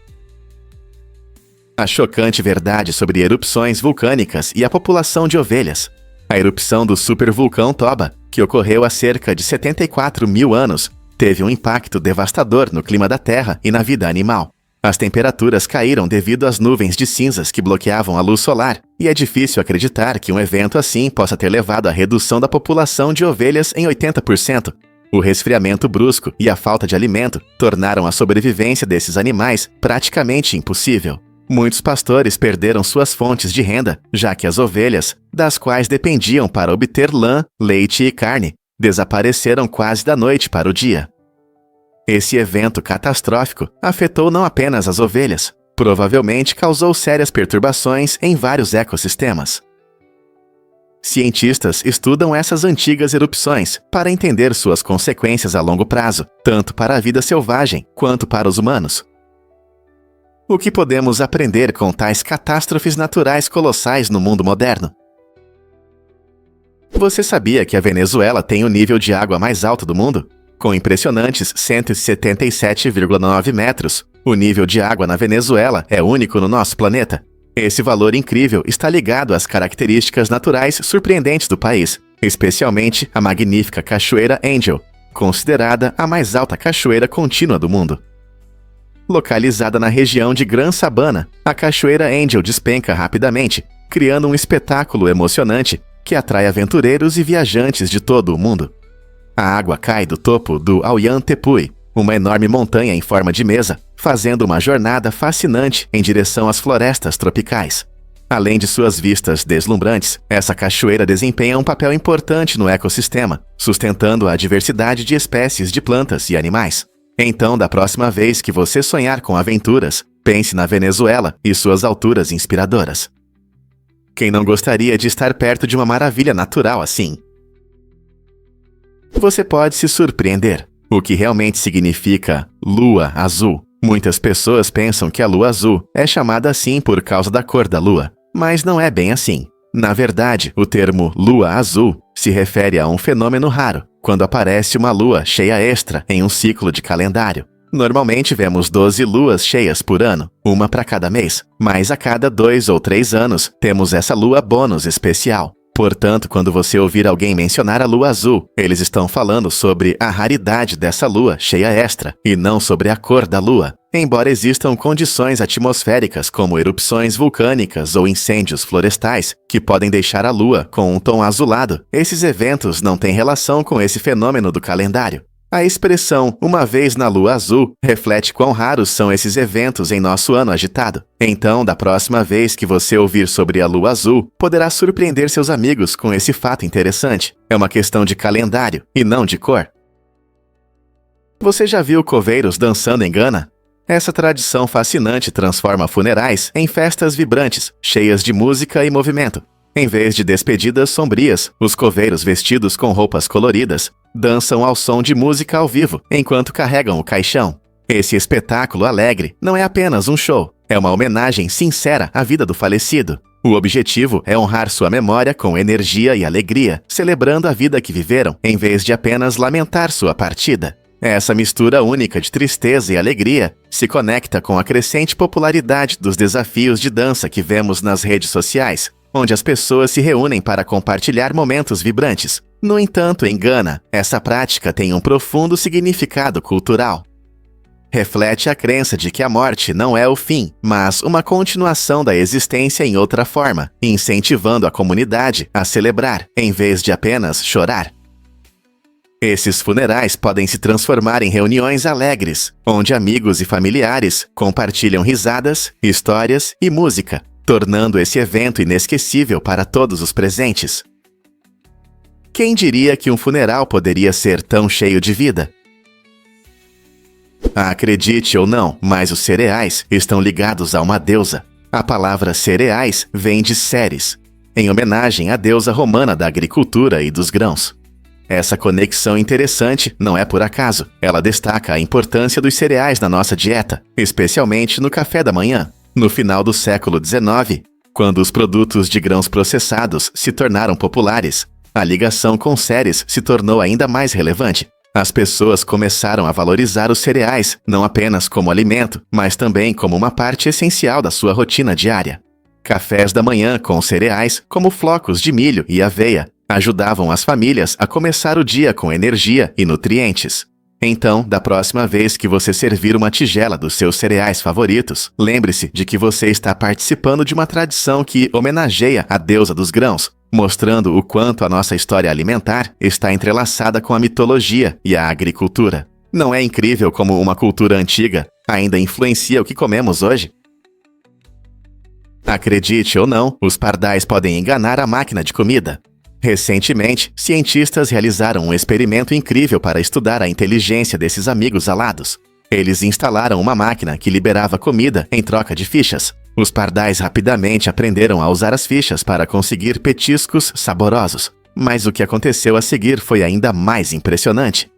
A chocante verdade sobre erupções vulcânicas e a população de ovelhas. A erupção do supervulcão Toba, que ocorreu há cerca de 74 mil anos, teve um impacto devastador no clima da Terra e na vida animal. As temperaturas caíram devido às nuvens de cinzas que bloqueavam a luz solar, e é difícil acreditar que um evento assim possa ter levado à redução da população de ovelhas em 80%. O resfriamento brusco e a falta de alimento tornaram a sobrevivência desses animais praticamente impossível. Muitos pastores perderam suas fontes de renda, já que as ovelhas, das quais dependiam para obter lã, leite e carne, desapareceram quase da noite para o dia. Esse evento catastrófico afetou não apenas as ovelhas, provavelmente causou sérias perturbações em vários ecossistemas. Cientistas estudam essas antigas erupções para entender suas consequências a longo prazo, tanto para a vida selvagem quanto para os humanos. O que podemos aprender com tais catástrofes naturais colossais no mundo moderno? Você sabia que a Venezuela tem o nível de água mais alto do mundo? Com impressionantes 177,9 metros, o nível de água na Venezuela é único no nosso planeta. Esse valor incrível está ligado às características naturais surpreendentes do país, especialmente a magnífica Cachoeira Angel, considerada a mais alta cachoeira contínua do mundo. Localizada na região de Gran Sabana, a Cachoeira Angel despenca rapidamente, criando um espetáculo emocionante que atrai aventureiros e viajantes de todo o mundo. A água cai do topo do Ollantaytambo, uma enorme montanha em forma de mesa, fazendo uma jornada fascinante em direção às florestas tropicais. Além de suas vistas deslumbrantes, essa cachoeira desempenha um papel importante no ecossistema, sustentando a diversidade de espécies de plantas e animais. Então, da próxima vez que você sonhar com aventuras, pense na Venezuela e suas alturas inspiradoras. Quem não gostaria de estar perto de uma maravilha natural assim? Você pode se surpreender. O que realmente significa lua azul? Muitas pessoas pensam que a lua azul é chamada assim por causa da cor da lua, mas não é bem assim. Na verdade, o termo lua azul se refere a um fenômeno raro, quando aparece uma lua cheia extra em um ciclo de calendário. Normalmente vemos 12 luas cheias por ano, uma para cada mês, mas a cada 2 ou 3 anos temos essa lua bônus especial. Portanto, quando você ouvir alguém mencionar a lua azul, eles estão falando sobre a raridade dessa lua cheia extra, e não sobre a cor da lua. Embora existam condições atmosféricas como erupções vulcânicas ou incêndios florestais, que podem deixar a lua com um tom azulado, esses eventos não têm relação com esse fenômeno do calendário. A expressão "uma vez na lua azul" reflete quão raros são esses eventos em nosso ano agitado. Então, da próxima vez que você ouvir sobre a lua azul, poderá surpreender seus amigos com esse fato interessante. É uma questão de calendário e não de cor. Você já viu coveiros dançando em Gana? Essa tradição fascinante transforma funerais em festas vibrantes, cheias de música e movimento. Em vez de despedidas sombrias, os coveiros vestidos com roupas coloridas dançam ao som de música ao vivo enquanto carregam o caixão. Esse espetáculo alegre não é apenas um show, é uma homenagem sincera à vida do falecido. O objetivo é honrar sua memória com energia e alegria, celebrando a vida que viveram, em vez de apenas lamentar sua partida. Essa mistura única de tristeza e alegria se conecta com a crescente popularidade dos desafios de dança que vemos nas redes sociais, onde as pessoas se reúnem para compartilhar momentos vibrantes. No entanto, em Gana, essa prática tem um profundo significado cultural. Reflete a crença de que a morte não é o fim, mas uma continuação da existência em outra forma, incentivando a comunidade a celebrar, em vez de apenas chorar. Esses funerais podem se transformar em reuniões alegres, onde amigos e familiares compartilham risadas, histórias e música, tornando esse evento inesquecível para todos os presentes. Quem diria que um funeral poderia ser tão cheio de vida? Acredite ou não, mas os cereais estão ligados a uma deusa. A palavra cereais vem de Ceres, em homenagem à deusa romana da agricultura e dos grãos. Essa conexão interessante não é por acaso. Ela destaca a importância dos cereais na nossa dieta, especialmente no café da manhã. No final do século XIX, quando os produtos de grãos processados se tornaram populares, a ligação com Ceres se tornou ainda mais relevante. As pessoas começaram a valorizar os cereais, não apenas como alimento, mas também como uma parte essencial da sua rotina diária. Cafés da manhã com cereais, como flocos de milho e aveia, ajudavam as famílias a começar o dia com energia e nutrientes. Então, da próxima vez que você servir uma tigela dos seus cereais favoritos, lembre-se de que você está participando de uma tradição que homenageia a deusa dos grãos, mostrando o quanto a nossa história alimentar está entrelaçada com a mitologia e a agricultura. Não é incrível como uma cultura antiga ainda influencia o que comemos hoje? Acredite ou não, os pardais podem enganar a máquina de comida. Recentemente, cientistas realizaram um experimento incrível para estudar a inteligência desses amigos alados. Eles instalaram uma máquina que liberava comida em troca de fichas. Os pardais rapidamente aprenderam a usar as fichas para conseguir petiscos saborosos. Mas o que aconteceu a seguir foi ainda mais impressionante.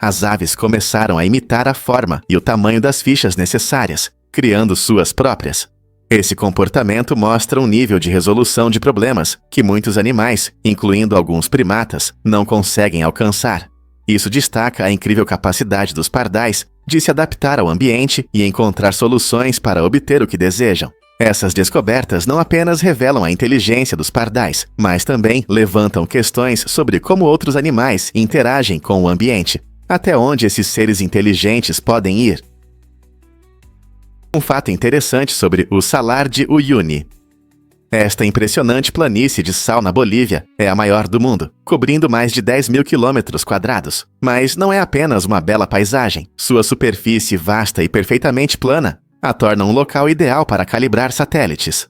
As aves começaram a imitar a forma e o tamanho das fichas necessárias, criando suas próprias. Esse comportamento mostra um nível de resolução de problemas que muitos animais, incluindo alguns primatas, não conseguem alcançar. Isso destaca a incrível capacidade dos pardais de se adaptar ao ambiente e encontrar soluções para obter o que desejam. Essas descobertas não apenas revelam a inteligência dos pardais, mas também levantam questões sobre como outros animais interagem com o ambiente. Até onde esses seres inteligentes podem ir? Um fato interessante sobre o Salar de Uyuni. Esta impressionante planície de sal na Bolívia é a maior do mundo, cobrindo mais de 10.000 km². Mas não é apenas uma bela paisagem. Sua superfície vasta e perfeitamente plana a torna um local ideal para calibrar satélites.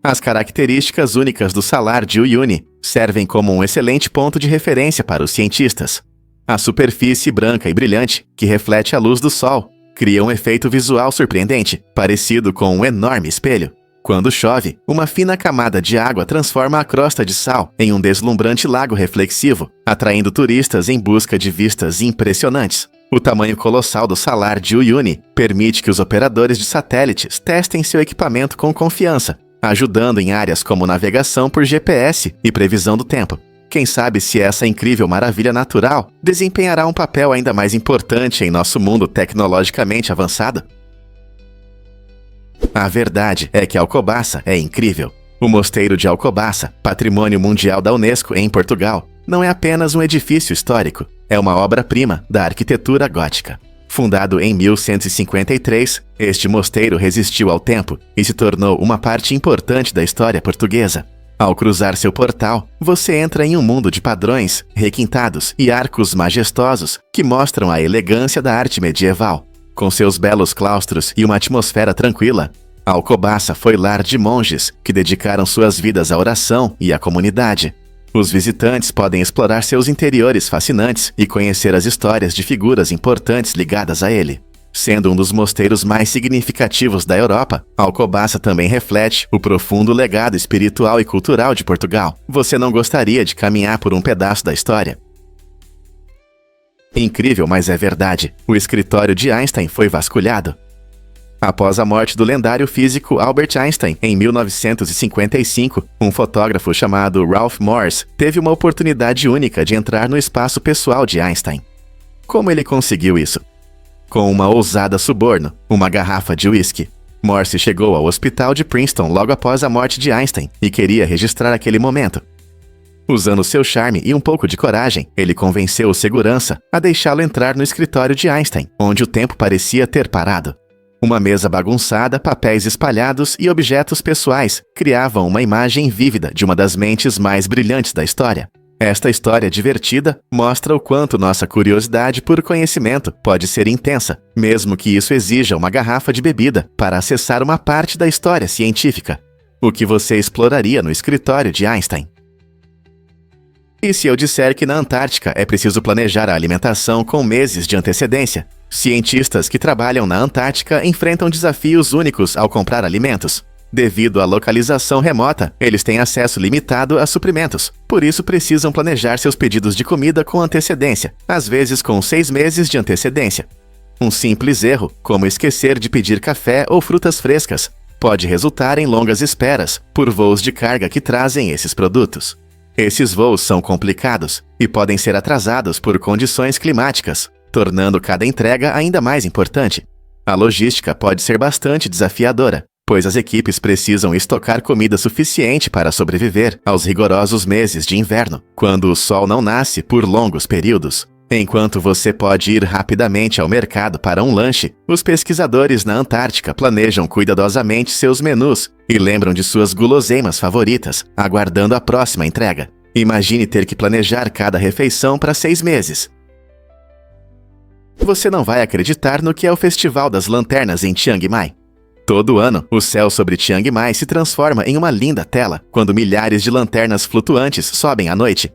As características únicas do Salar de Uyuni servem como um excelente ponto de referência para os cientistas. A superfície branca e brilhante, que reflete a luz do sol, cria um efeito visual surpreendente, parecido com um enorme espelho. Quando chove, uma fina camada de água transforma a crosta de sal em um deslumbrante lago reflexivo, atraindo turistas em busca de vistas impressionantes. O tamanho colossal do Salar de Uyuni permite que os operadores de satélites testem seu equipamento com confiança, ajudando em áreas como navegação por GPS e previsão do tempo. Quem sabe se essa incrível maravilha natural desempenhará um papel ainda mais importante em nosso mundo tecnologicamente avançado? A verdade é que Alcobaça é incrível. O Mosteiro de Alcobaça, Patrimônio Mundial da Unesco em Portugal, não é apenas um edifício histórico, é uma obra-prima da arquitetura gótica. Fundado em 1153, este mosteiro resistiu ao tempo e se tornou uma parte importante da história portuguesa. Ao cruzar seu portal, você entra em um mundo de padrões, requintados e arcos majestosos que mostram a elegância da arte medieval. Com seus belos claustros e uma atmosfera tranquila, Alcobaça foi lar de monges que dedicaram suas vidas à oração e à comunidade. Os visitantes podem explorar seus interiores fascinantes e conhecer as histórias de figuras importantes ligadas a ele. Sendo um dos mosteiros mais significativos da Europa, Alcobaça também reflete o profundo legado espiritual e cultural de Portugal. Você não gostaria de caminhar por um pedaço da história? Incrível, mas é verdade. O escritório de Einstein foi vasculhado. Após a morte do lendário físico Albert Einstein, em 1955, um fotógrafo chamado Ralph Morse teve uma oportunidade única de entrar no espaço pessoal de Einstein. Como ele conseguiu isso? Com uma ousada suborno, uma garrafa de uísque. Morse chegou ao hospital de Princeton logo após a morte de Einstein e queria registrar aquele momento. Usando seu charme e um pouco de coragem, ele convenceu o segurança a deixá-lo entrar no escritório de Einstein, onde o tempo parecia ter parado. Uma mesa bagunçada, papéis espalhados e objetos pessoais criavam uma imagem vívida de uma das mentes mais brilhantes da história. Esta história divertida mostra o quanto nossa curiosidade por conhecimento pode ser intensa, mesmo que isso exija uma garrafa de bebida para acessar uma parte da história científica. O que você exploraria no escritório de Einstein? E se eu disser que na Antártica é preciso planejar a alimentação com meses de antecedência? Cientistas que trabalham na Antártica enfrentam desafios únicos ao comprar alimentos. Devido à localização remota, eles têm acesso limitado a suprimentos. Por isso precisam planejar seus pedidos de comida com antecedência, às vezes com 6 meses de antecedência. Um simples erro, como esquecer de pedir café ou frutas frescas, pode resultar em longas esperas por voos de carga que trazem esses produtos. Esses voos são complicados e podem ser atrasados por condições climáticas, tornando cada entrega ainda mais importante. A logística pode ser bastante desafiadora, pois as equipes precisam estocar comida suficiente para sobreviver aos rigorosos meses de inverno, quando o sol não nasce por longos períodos. Enquanto você pode ir rapidamente ao mercado para um lanche, os pesquisadores na Antártica planejam cuidadosamente seus menus e lembram de suas guloseimas favoritas, aguardando a próxima entrega. Imagine ter que planejar cada refeição para 6 meses. Você não vai acreditar no que é o Festival das Lanternas em Chiang Mai. Todo ano, o céu sobre Chiang Mai se transforma em uma linda tela quando milhares de lanternas flutuantes sobem à noite.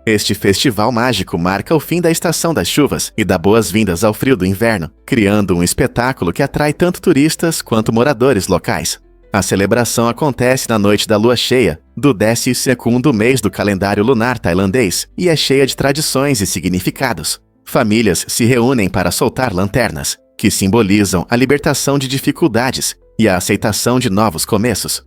Este festival mágico marca o fim da estação das chuvas e dá boas-vindas ao frio do inverno, criando um espetáculo que atrai tanto turistas quanto moradores locais. A celebração acontece na noite da lua cheia, do 12º mês do calendário lunar tailandês, e é cheia de tradições e significados. Famílias se reúnem para soltar lanternas, que simbolizam a libertação de dificuldades e a aceitação de novos começos.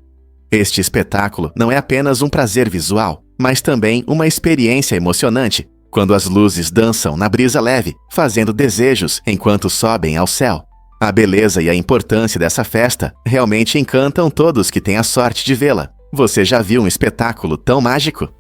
Este espetáculo não é apenas um prazer visual, mas também uma experiência emocionante, quando as luzes dançam na brisa leve, fazendo desejos enquanto sobem ao céu. A beleza e a importância dessa festa realmente encantam todos que têm a sorte de vê-la. Você já viu um espetáculo tão mágico?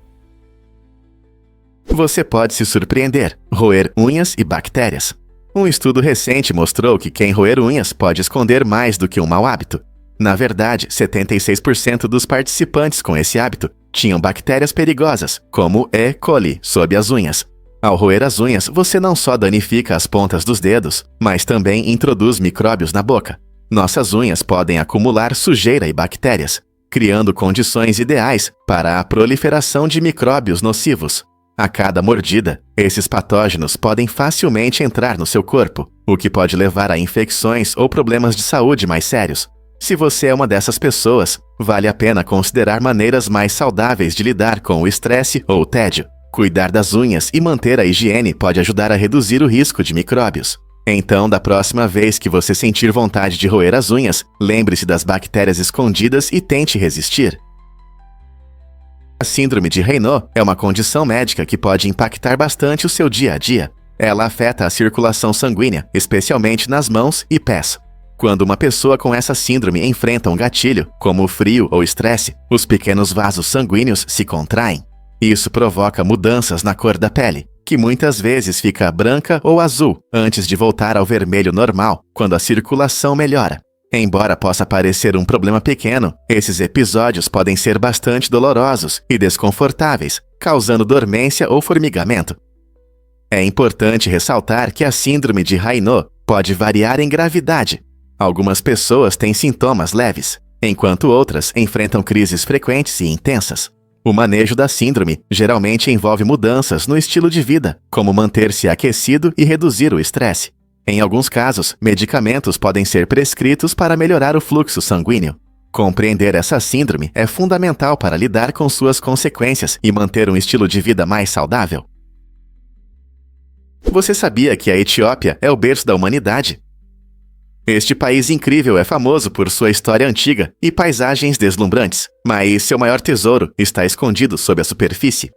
Você pode se surpreender, roer unhas e bactérias. Um estudo recente mostrou que quem roer unhas pode esconder mais do que um mau hábito. Na verdade, 76% dos participantes com esse hábito tinham bactérias perigosas, como E. coli, sob as unhas. Ao roer as unhas, você não só danifica as pontas dos dedos, mas também introduz micróbios na boca. Nossas unhas podem acumular sujeira e bactérias, criando condições ideais para a proliferação de micróbios nocivos. A cada mordida, esses patógenos podem facilmente entrar no seu corpo, o que pode levar a infecções ou problemas de saúde mais sérios. Se você é uma dessas pessoas, vale a pena considerar maneiras mais saudáveis de lidar com o estresse ou o tédio. Cuidar das unhas e manter a higiene pode ajudar a reduzir o risco de micróbios. Então, da próxima vez que você sentir vontade de roer as unhas, lembre-se das bactérias escondidas e tente resistir. A síndrome de Raynaud é uma condição médica que pode impactar bastante o seu dia a dia. Ela afeta a circulação sanguínea, especialmente nas mãos e pés. Quando uma pessoa com essa síndrome enfrenta um gatilho, como o frio ou estresse, os pequenos vasos sanguíneos se contraem. Isso provoca mudanças na cor da pele, que muitas vezes fica branca ou azul, antes de voltar ao vermelho normal, quando a circulação melhora. Embora possa parecer um problema pequeno, esses episódios podem ser bastante dolorosos e desconfortáveis, causando dormência ou formigamento. É importante ressaltar que a síndrome de Raynaud pode variar em gravidade. Algumas pessoas têm sintomas leves, enquanto outras enfrentam crises frequentes e intensas. O manejo da síndrome geralmente envolve mudanças no estilo de vida, como manter-se aquecido e reduzir o estresse. Em alguns casos, medicamentos podem ser prescritos para melhorar o fluxo sanguíneo. Compreender essa síndrome é fundamental para lidar com suas consequências e manter um estilo de vida mais saudável. Você sabia que a Etiópia é o berço da humanidade? Este país incrível é famoso por sua história antiga e paisagens deslumbrantes, mas seu maior tesouro está escondido sob a superfície.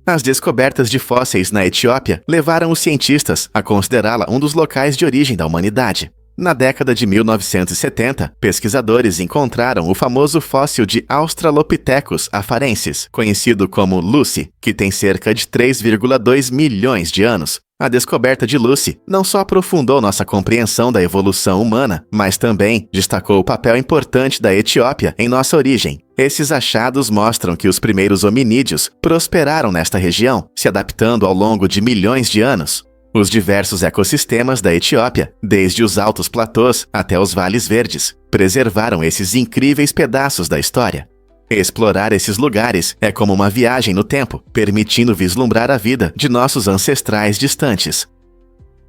As descobertas de fósseis na Etiópia levaram os cientistas a considerá-la um dos locais de origem da humanidade. Na década de 1970, pesquisadores encontraram o famoso fóssil de Australopithecus afarensis, conhecido como Lucy, que tem cerca de 3,2 milhões de anos. A descoberta de Lucy não só aprofundou nossa compreensão da evolução humana, mas também destacou o papel importante da Etiópia em nossa origem. Esses achados mostram que os primeiros hominídeos prosperaram nesta região, se adaptando ao longo de milhões de anos. Os diversos ecossistemas da Etiópia, desde os altos platôs até os vales verdes, preservaram esses incríveis pedaços da história. Explorar esses lugares é como uma viagem no tempo, permitindo vislumbrar a vida de nossos ancestrais distantes.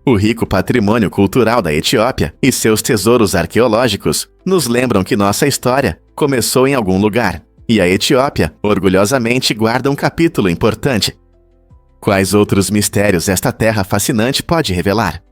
O rico patrimônio cultural da Etiópia e seus tesouros arqueológicos nos lembram que nossa história começou em algum lugar, e a Etiópia orgulhosamente guarda um capítulo importante. Quais outros mistérios esta terra fascinante pode revelar?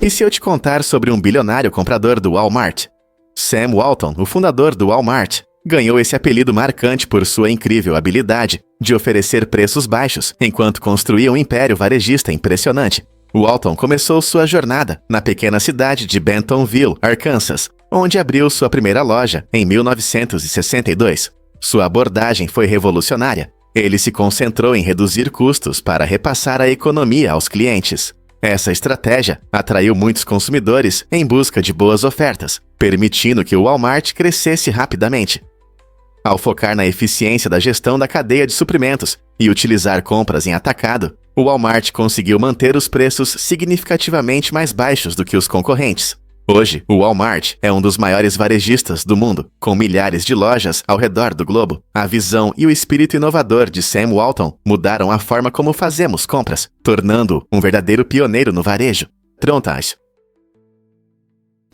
E se eu te contar sobre um bilionário comprador do Walmart? Sam Walton, o fundador do Walmart, Ganhou esse apelido marcante por sua incrível habilidade de oferecer preços baixos enquanto construía um império varejista impressionante. Walton começou sua jornada na pequena cidade de Bentonville, Arkansas, onde abriu sua primeira loja em 1962. Sua abordagem foi revolucionária. Ele se concentrou em reduzir custos para repassar a economia aos clientes. Essa estratégia atraiu muitos consumidores em busca de boas ofertas, permitindo que o Walmart crescesse rapidamente. Ao focar na eficiência da gestão da cadeia de suprimentos e utilizar compras em atacado, o Walmart conseguiu manter os preços significativamente mais baixos do que os concorrentes. Hoje, o Walmart é um dos maiores varejistas do mundo, com milhares de lojas ao redor do globo. A visão e o espírito inovador de Sam Walton mudaram a forma como fazemos compras, tornando-o um verdadeiro pioneiro no varejo. Trontage.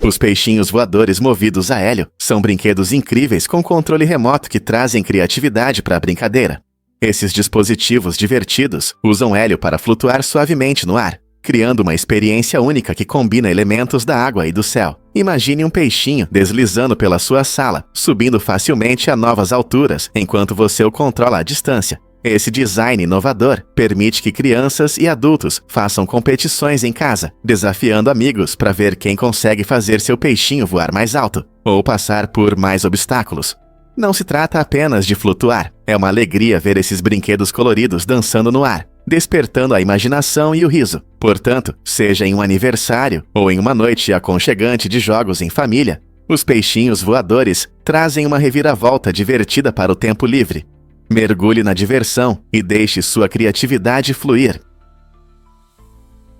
Os peixinhos voadores movidos a hélio são brinquedos incríveis com controle remoto que trazem criatividade para a brincadeira. Esses dispositivos divertidos usam hélio para flutuar suavemente no ar, criando uma experiência única que combina elementos da água e do céu. Imagine um peixinho deslizando pela sua sala, subindo facilmente a novas alturas enquanto você o controla à distância. Esse design inovador permite que crianças e adultos façam competições em casa, desafiando amigos para ver quem consegue fazer seu peixinho voar mais alto ou passar por mais obstáculos. Não se trata apenas de flutuar, é uma alegria ver esses brinquedos coloridos dançando no ar, despertando a imaginação e o riso. Portanto, seja em um aniversário ou em uma noite aconchegante de jogos em família, os peixinhos voadores trazem uma reviravolta divertida para o tempo livre. Mergulhe na diversão e deixe sua criatividade fluir.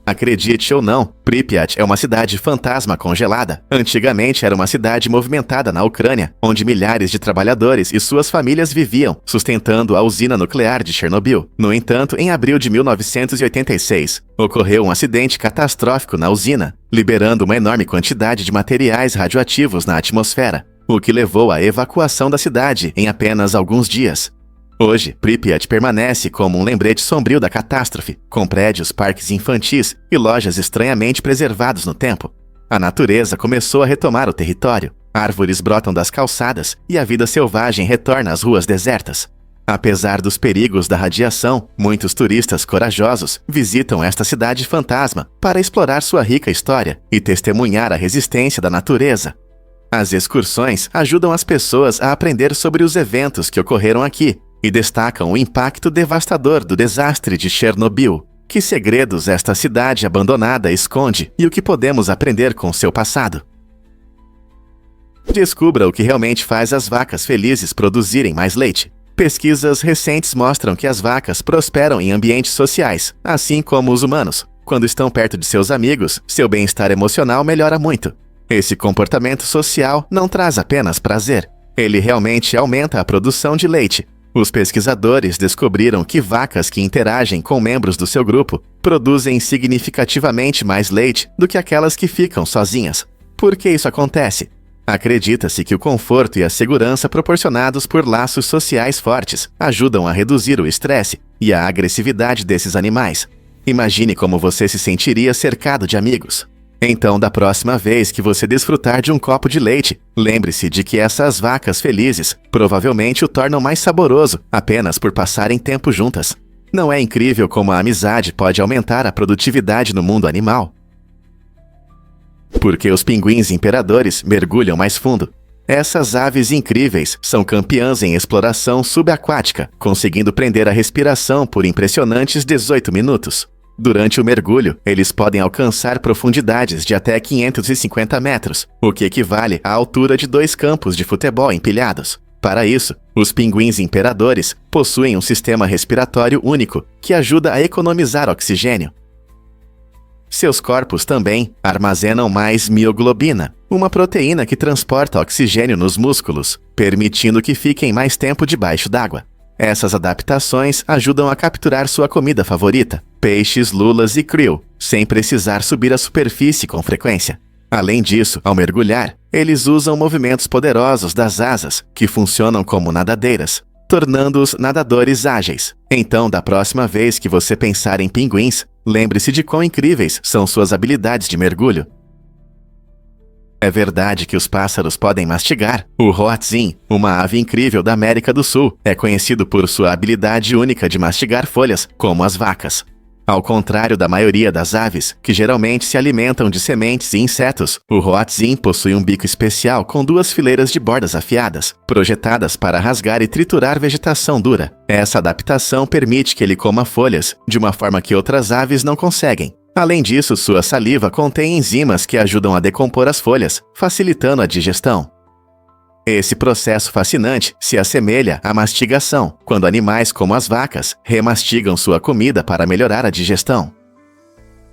Acredite ou não, Pripyat é uma cidade fantasma congelada. Antigamente era uma cidade movimentada na Ucrânia, onde milhares de trabalhadores e suas famílias viviam, sustentando a usina nuclear de Chernobyl. No entanto, em abril de 1986, ocorreu um acidente catastrófico na usina, liberando uma enorme quantidade de materiais radioativos na atmosfera, o que levou à evacuação da cidade em apenas alguns dias. Hoje, Pripyat permanece como um lembrete sombrio da catástrofe, com prédios, parques infantis e lojas estranhamente preservados no tempo. A natureza começou a retomar o território, árvores brotam das calçadas e a vida selvagem retorna às ruas desertas. Apesar dos perigos da radiação, muitos turistas corajosos visitam esta cidade fantasma para explorar sua rica história e testemunhar a resistência da natureza. As excursões ajudam as pessoas a aprender sobre os eventos que ocorreram aqui, e destacam o impacto devastador do desastre de Chernobyl. Que segredos esta cidade abandonada esconde e o que podemos aprender com seu passado? Descubra o que realmente faz as vacas felizes produzirem mais leite. Pesquisas recentes mostram que as vacas prosperam em ambientes sociais, assim como os humanos. Quando estão perto de seus amigos, seu bem-estar emocional melhora muito. Esse comportamento social não traz apenas prazer, ele realmente aumenta a produção de leite. Os pesquisadores descobriram que vacas que interagem com membros do seu grupo produzem significativamente mais leite do que aquelas que ficam sozinhas. Por que isso acontece? Acredita-se que o conforto e a segurança proporcionados por laços sociais fortes ajudam a reduzir o estresse e a agressividade desses animais. Imagine como você se sentiria cercado de amigos. Então, da próxima vez que você desfrutar de um copo de leite, lembre-se de que essas vacas felizes provavelmente o tornam mais saboroso apenas por passarem tempo juntas. Não é incrível como a amizade pode aumentar a produtividade no mundo animal? Porque os pinguins imperadores mergulham mais fundo. Essas aves incríveis são campeãs em exploração subaquática, conseguindo prender a respiração por impressionantes 18 minutos. Durante o mergulho, eles podem alcançar profundidades de até 550 metros, o que equivale à altura de 2 campos de futebol empilhados. Para isso, os pinguins imperadores possuem um sistema respiratório único que ajuda a economizar oxigênio. Seus corpos também armazenam mais mioglobina, uma proteína que transporta oxigênio nos músculos, permitindo que fiquem mais tempo debaixo d'água. Essas adaptações ajudam a capturar sua comida favorita, peixes, lulas e krill, sem precisar subir à superfície com frequência. Além disso, ao mergulhar, eles usam movimentos poderosos das asas, que funcionam como nadadeiras, tornando-os nadadores ágeis. Então, da próxima vez que você pensar em pinguins, lembre-se de quão incríveis são suas habilidades de mergulho. É verdade que os pássaros podem mastigar. O hoatzin, uma ave incrível da América do Sul, é conhecido por sua habilidade única de mastigar folhas, como as vacas. Ao contrário da maioria das aves, que geralmente se alimentam de sementes e insetos, o hoatzin possui um bico especial com 2 fileiras de bordas afiadas, projetadas para rasgar e triturar vegetação dura. Essa adaptação permite que ele coma folhas, de uma forma que outras aves não conseguem. Além disso, sua saliva contém enzimas que ajudam a decompor as folhas, facilitando a digestão. Esse processo fascinante se assemelha à mastigação, quando animais como as vacas remastigam sua comida para melhorar a digestão.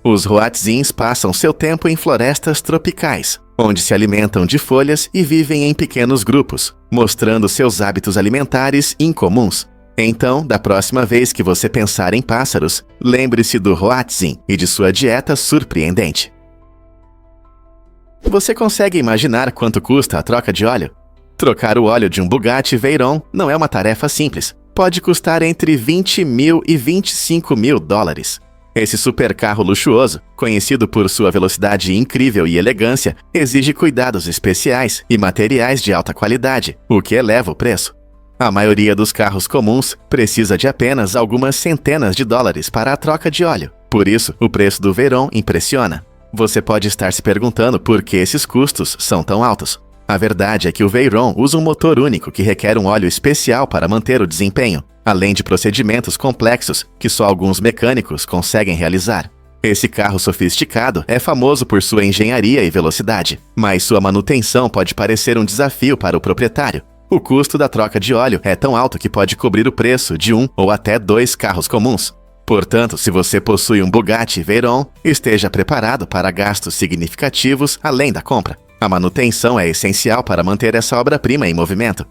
Os hoatzins passam seu tempo em florestas tropicais, onde se alimentam de folhas e vivem em pequenos grupos, mostrando seus hábitos alimentares incomuns. Então, da próxima vez que você pensar em pássaros, lembre-se do hoatzin e de sua dieta surpreendente. Você consegue imaginar quanto custa a troca de óleo? Trocar o óleo de um Bugatti Veyron não é uma tarefa simples. Pode custar entre 20 mil e 25 mil dólares. Esse supercarro luxuoso, conhecido por sua velocidade incrível e elegância, exige cuidados especiais e materiais de alta qualidade, o que eleva o preço. A maioria dos carros comuns precisa de apenas algumas centenas de dólares para a troca de óleo. Por isso, o preço do Veyron impressiona. Você pode estar se perguntando por que esses custos são tão altos. A verdade é que o Veyron usa um motor único que requer um óleo especial para manter o desempenho, além de procedimentos complexos que só alguns mecânicos conseguem realizar. Esse carro sofisticado é famoso por sua engenharia e velocidade, mas sua manutenção pode parecer um desafio para o proprietário. O custo da troca de óleo é tão alto que pode cobrir o preço de 1 ou até 2 carros comuns. Portanto, se você possui um Bugatti Veyron, esteja preparado para gastos significativos além da compra. A manutenção é essencial para manter essa obra-prima em movimento.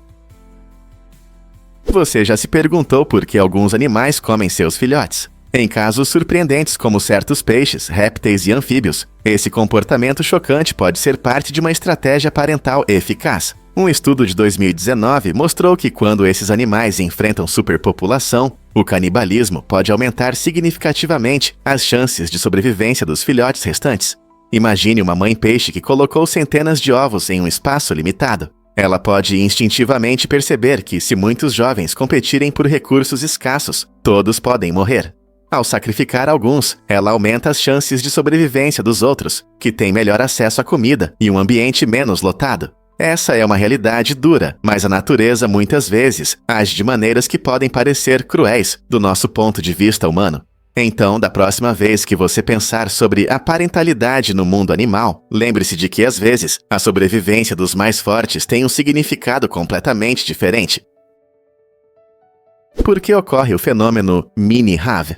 Você já se perguntou por que alguns animais comem seus filhotes? Em casos surpreendentes como certos peixes, répteis e anfíbios, esse comportamento chocante pode ser parte de uma estratégia parental eficaz. Um estudo de 2019 mostrou que quando esses animais enfrentam superpopulação, o canibalismo pode aumentar significativamente as chances de sobrevivência dos filhotes restantes. Imagine uma mãe peixe que colocou centenas de ovos em um espaço limitado. Ela pode instintivamente perceber que, se muitos jovens competirem por recursos escassos, todos podem morrer. Ao sacrificar alguns, ela aumenta as chances de sobrevivência dos outros, que têm melhor acesso à comida e um ambiente menos lotado. Essa é uma realidade dura, mas a natureza muitas vezes age de maneiras que podem parecer cruéis do nosso ponto de vista humano. Então, da próxima vez que você pensar sobre a parentalidade no mundo animal, lembre-se de que, às vezes, a sobrevivência dos mais fortes tem um significado completamente diferente. Por que ocorre o fenômeno mini-have?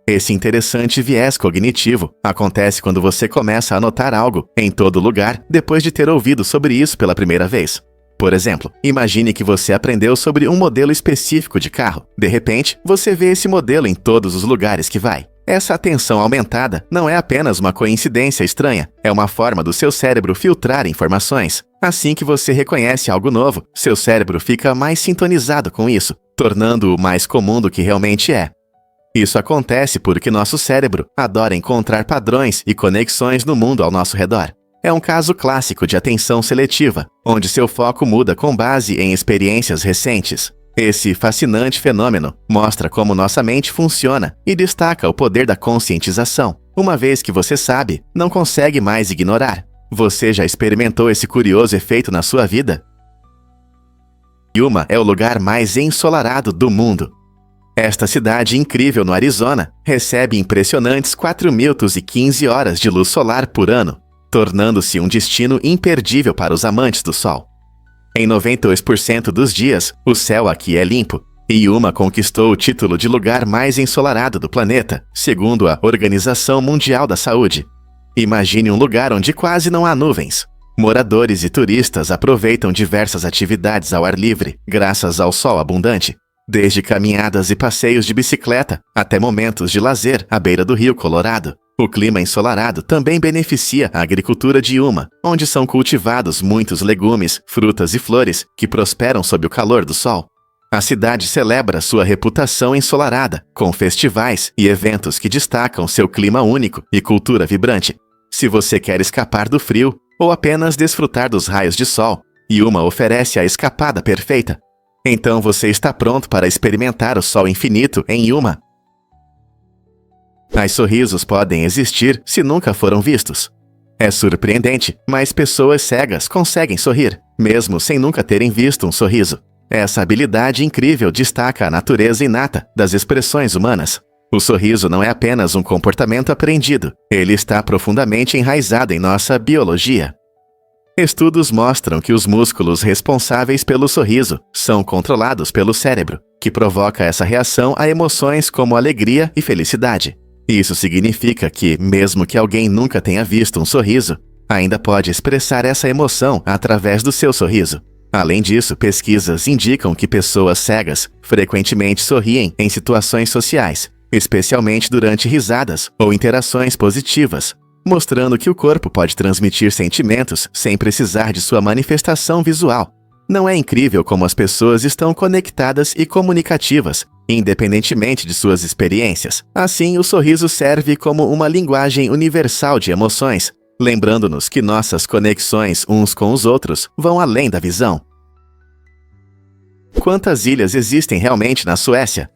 Esse interessante viés cognitivo acontece quando você começa a notar algo em todo lugar depois de ter ouvido sobre isso pela primeira vez. Por exemplo, imagine que você aprendeu sobre um modelo específico de carro. De repente, você vê esse modelo em todos os lugares que vai. Essa atenção aumentada não é apenas uma coincidência estranha, é uma forma do seu cérebro filtrar informações. Assim que você reconhece algo novo, seu cérebro fica mais sintonizado com isso, tornando-o mais comum do que realmente é. Isso acontece porque nosso cérebro adora encontrar padrões e conexões no mundo ao nosso redor. É um caso clássico de atenção seletiva, onde seu foco muda com base em experiências recentes. Esse fascinante fenômeno mostra como nossa mente funciona e destaca o poder da conscientização. Uma vez que você sabe, não consegue mais ignorar. Você já experimentou esse curioso efeito na sua vida? Yuma é o lugar mais ensolarado do mundo. Esta cidade incrível no Arizona recebe impressionantes 4.015 horas de luz solar por ano, tornando-se um destino imperdível para os amantes do sol. Em 92% dos dias, o céu aqui é limpo, e Yuma conquistou o título de lugar mais ensolarado do planeta, segundo a Organização Mundial da Saúde. Imagine um lugar onde quase não há nuvens. Moradores e turistas aproveitam diversas atividades ao ar livre, graças ao sol abundante, desde caminhadas e passeios de bicicleta até momentos de lazer à beira do Rio Colorado. O clima ensolarado também beneficia a agricultura de Yuma, onde são cultivados muitos legumes, frutas e flores que prosperam sob o calor do sol. A cidade celebra sua reputação ensolarada, com festivais e eventos que destacam seu clima único e cultura vibrante. Se você quer escapar do frio, ou apenas desfrutar dos raios de sol, e Yuma oferece a escapada perfeita. Então você está pronto para experimentar o sol infinito em Yuma. Os sorrisos podem existir se nunca foram vistos. É surpreendente, mas pessoas cegas conseguem sorrir, mesmo sem nunca terem visto um sorriso. Essa habilidade incrível destaca a natureza inata das expressões humanas. O sorriso não é apenas um comportamento aprendido, ele está profundamente enraizado em nossa biologia. Estudos mostram que os músculos responsáveis pelo sorriso são controlados pelo cérebro, que provoca essa reação a emoções como alegria e felicidade. Isso significa que, mesmo que alguém nunca tenha visto um sorriso, ainda pode expressar essa emoção através do seu sorriso. Além disso, pesquisas indicam que pessoas cegas frequentemente sorriem em situações sociais, especialmente durante risadas ou interações positivas, mostrando que o corpo pode transmitir sentimentos sem precisar de sua manifestação visual. Não é incrível como as pessoas estão conectadas e comunicativas, independentemente de suas experiências? Assim, o sorriso serve como uma linguagem universal de emoções, lembrando-nos que nossas conexões uns com os outros vão além da visão. Quantas ilhas existem realmente na Suécia?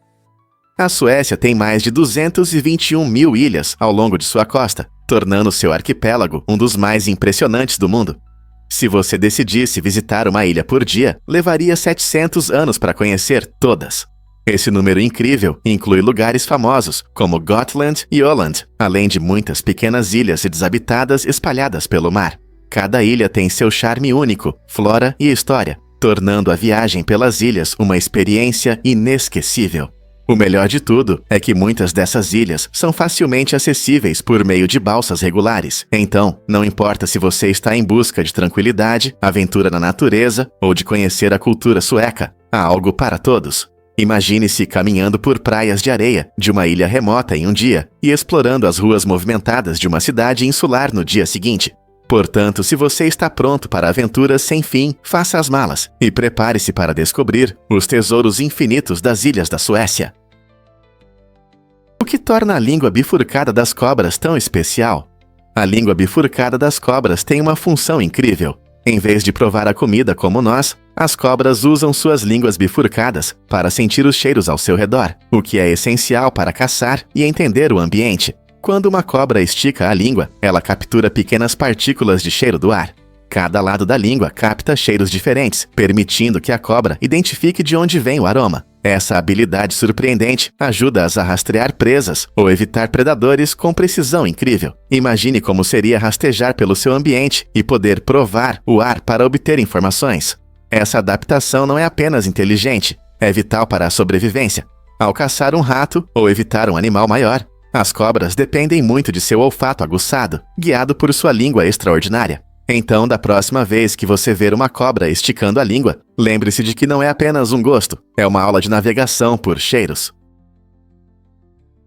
A Suécia tem mais de 221 mil ilhas ao longo de sua costa, tornando seu arquipélago um dos mais impressionantes do mundo. Se você decidisse visitar uma ilha por dia, levaria 700 anos para conhecer todas. Esse número incrível inclui lugares famosos como Gotland e Åland, além de muitas pequenas ilhas desabitadas espalhadas pelo mar. Cada ilha tem seu charme único, flora e história, tornando a viagem pelas ilhas uma experiência inesquecível. O melhor de tudo é que muitas dessas ilhas são facilmente acessíveis por meio de balsas regulares. Então, não importa se você está em busca de tranquilidade, aventura na natureza ou de conhecer a cultura sueca, há algo para todos. Imagine-se caminhando por praias de areia de uma ilha remota em um dia e explorando as ruas movimentadas de uma cidade insular no dia seguinte. Portanto, se você está pronto para aventuras sem fim, faça as malas e prepare-se para descobrir os tesouros infinitos das ilhas da Suécia. O que torna a língua bifurcada das cobras tão especial? A língua bifurcada das cobras tem uma função incrível. Em vez de provar a comida como nós, as cobras usam suas línguas bifurcadas para sentir os cheiros ao seu redor, o que é essencial para caçar e entender o ambiente. Quando uma cobra estica a língua, ela captura pequenas partículas de cheiro do ar. Cada lado da língua capta cheiros diferentes, permitindo que a cobra identifique de onde vem o aroma. Essa habilidade surpreendente ajuda-as a rastrear presas ou evitar predadores com precisão incrível. Imagine como seria rastejar pelo seu ambiente e poder provar o ar para obter informações. Essa adaptação não é apenas inteligente, é vital para a sobrevivência. Ao caçar um rato ou evitar um animal maior, as cobras dependem muito de seu olfato aguçado, guiado por sua língua extraordinária. Então, da próxima vez que você ver uma cobra esticando a língua, lembre-se de que não é apenas um gosto, é uma aula de navegação por cheiros.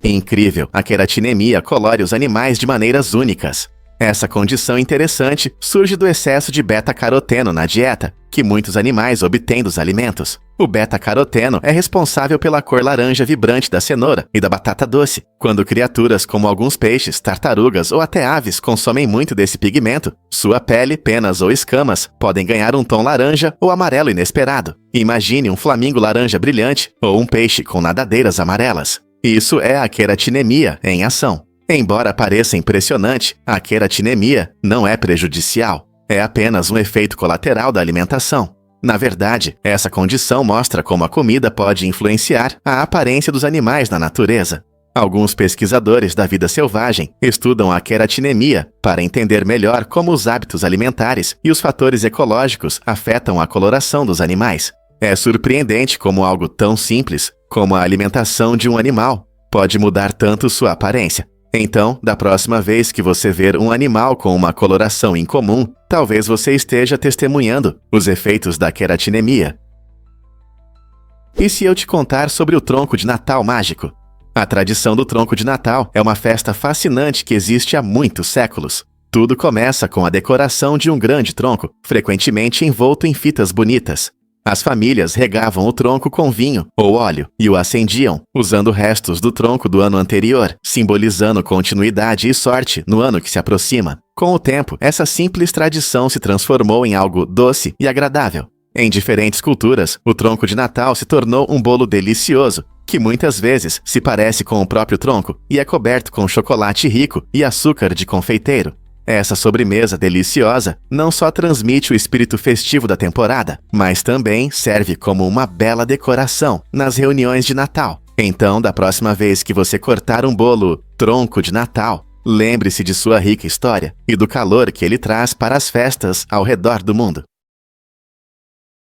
Incrível, a queratinemia colore os animais de maneiras únicas. Essa condição interessante surge do excesso de beta-caroteno na dieta, que muitos animais obtêm dos alimentos. O beta-caroteno é responsável pela cor laranja vibrante da cenoura e da batata doce. Quando criaturas como alguns peixes, tartarugas ou até aves consomem muito desse pigmento, sua pele, penas ou escamas podem ganhar um tom laranja ou amarelo inesperado. Imagine um flamingo laranja brilhante ou um peixe com nadadeiras amarelas. Isso é a queratinemia em ação. Embora pareça impressionante, a queratinemia não é prejudicial. É apenas um efeito colateral da alimentação. Na verdade, essa condição mostra como a comida pode influenciar a aparência dos animais na natureza. Alguns pesquisadores da vida selvagem estudam a queratinemia para entender melhor como os hábitos alimentares e os fatores ecológicos afetam a coloração dos animais. É surpreendente como algo tão simples como a alimentação de um animal pode mudar tanto sua aparência. Então, da próxima vez que você ver um animal com uma coloração incomum, talvez você esteja testemunhando os efeitos da queratinemia. E se eu te contar sobre o tronco de Natal mágico? A tradição do tronco de Natal é uma festa fascinante que existe há muitos séculos. Tudo começa com a decoração de um grande tronco, frequentemente envolto em fitas bonitas. As famílias regavam o tronco com vinho ou óleo e o acendiam, usando restos do tronco do ano anterior, simbolizando continuidade e sorte no ano que se aproxima. Com o tempo, essa simples tradição se transformou em algo doce e agradável. Em diferentes culturas, o tronco de Natal se tornou um bolo delicioso, que muitas vezes se parece com o próprio tronco e é coberto com chocolate rico e açúcar de confeiteiro. Essa sobremesa deliciosa não só transmite o espírito festivo da temporada, mas também serve como uma bela decoração nas reuniões de Natal. Então, da próxima vez que você cortar um bolo tronco de Natal, lembre-se de sua rica história e do calor que ele traz para as festas ao redor do mundo.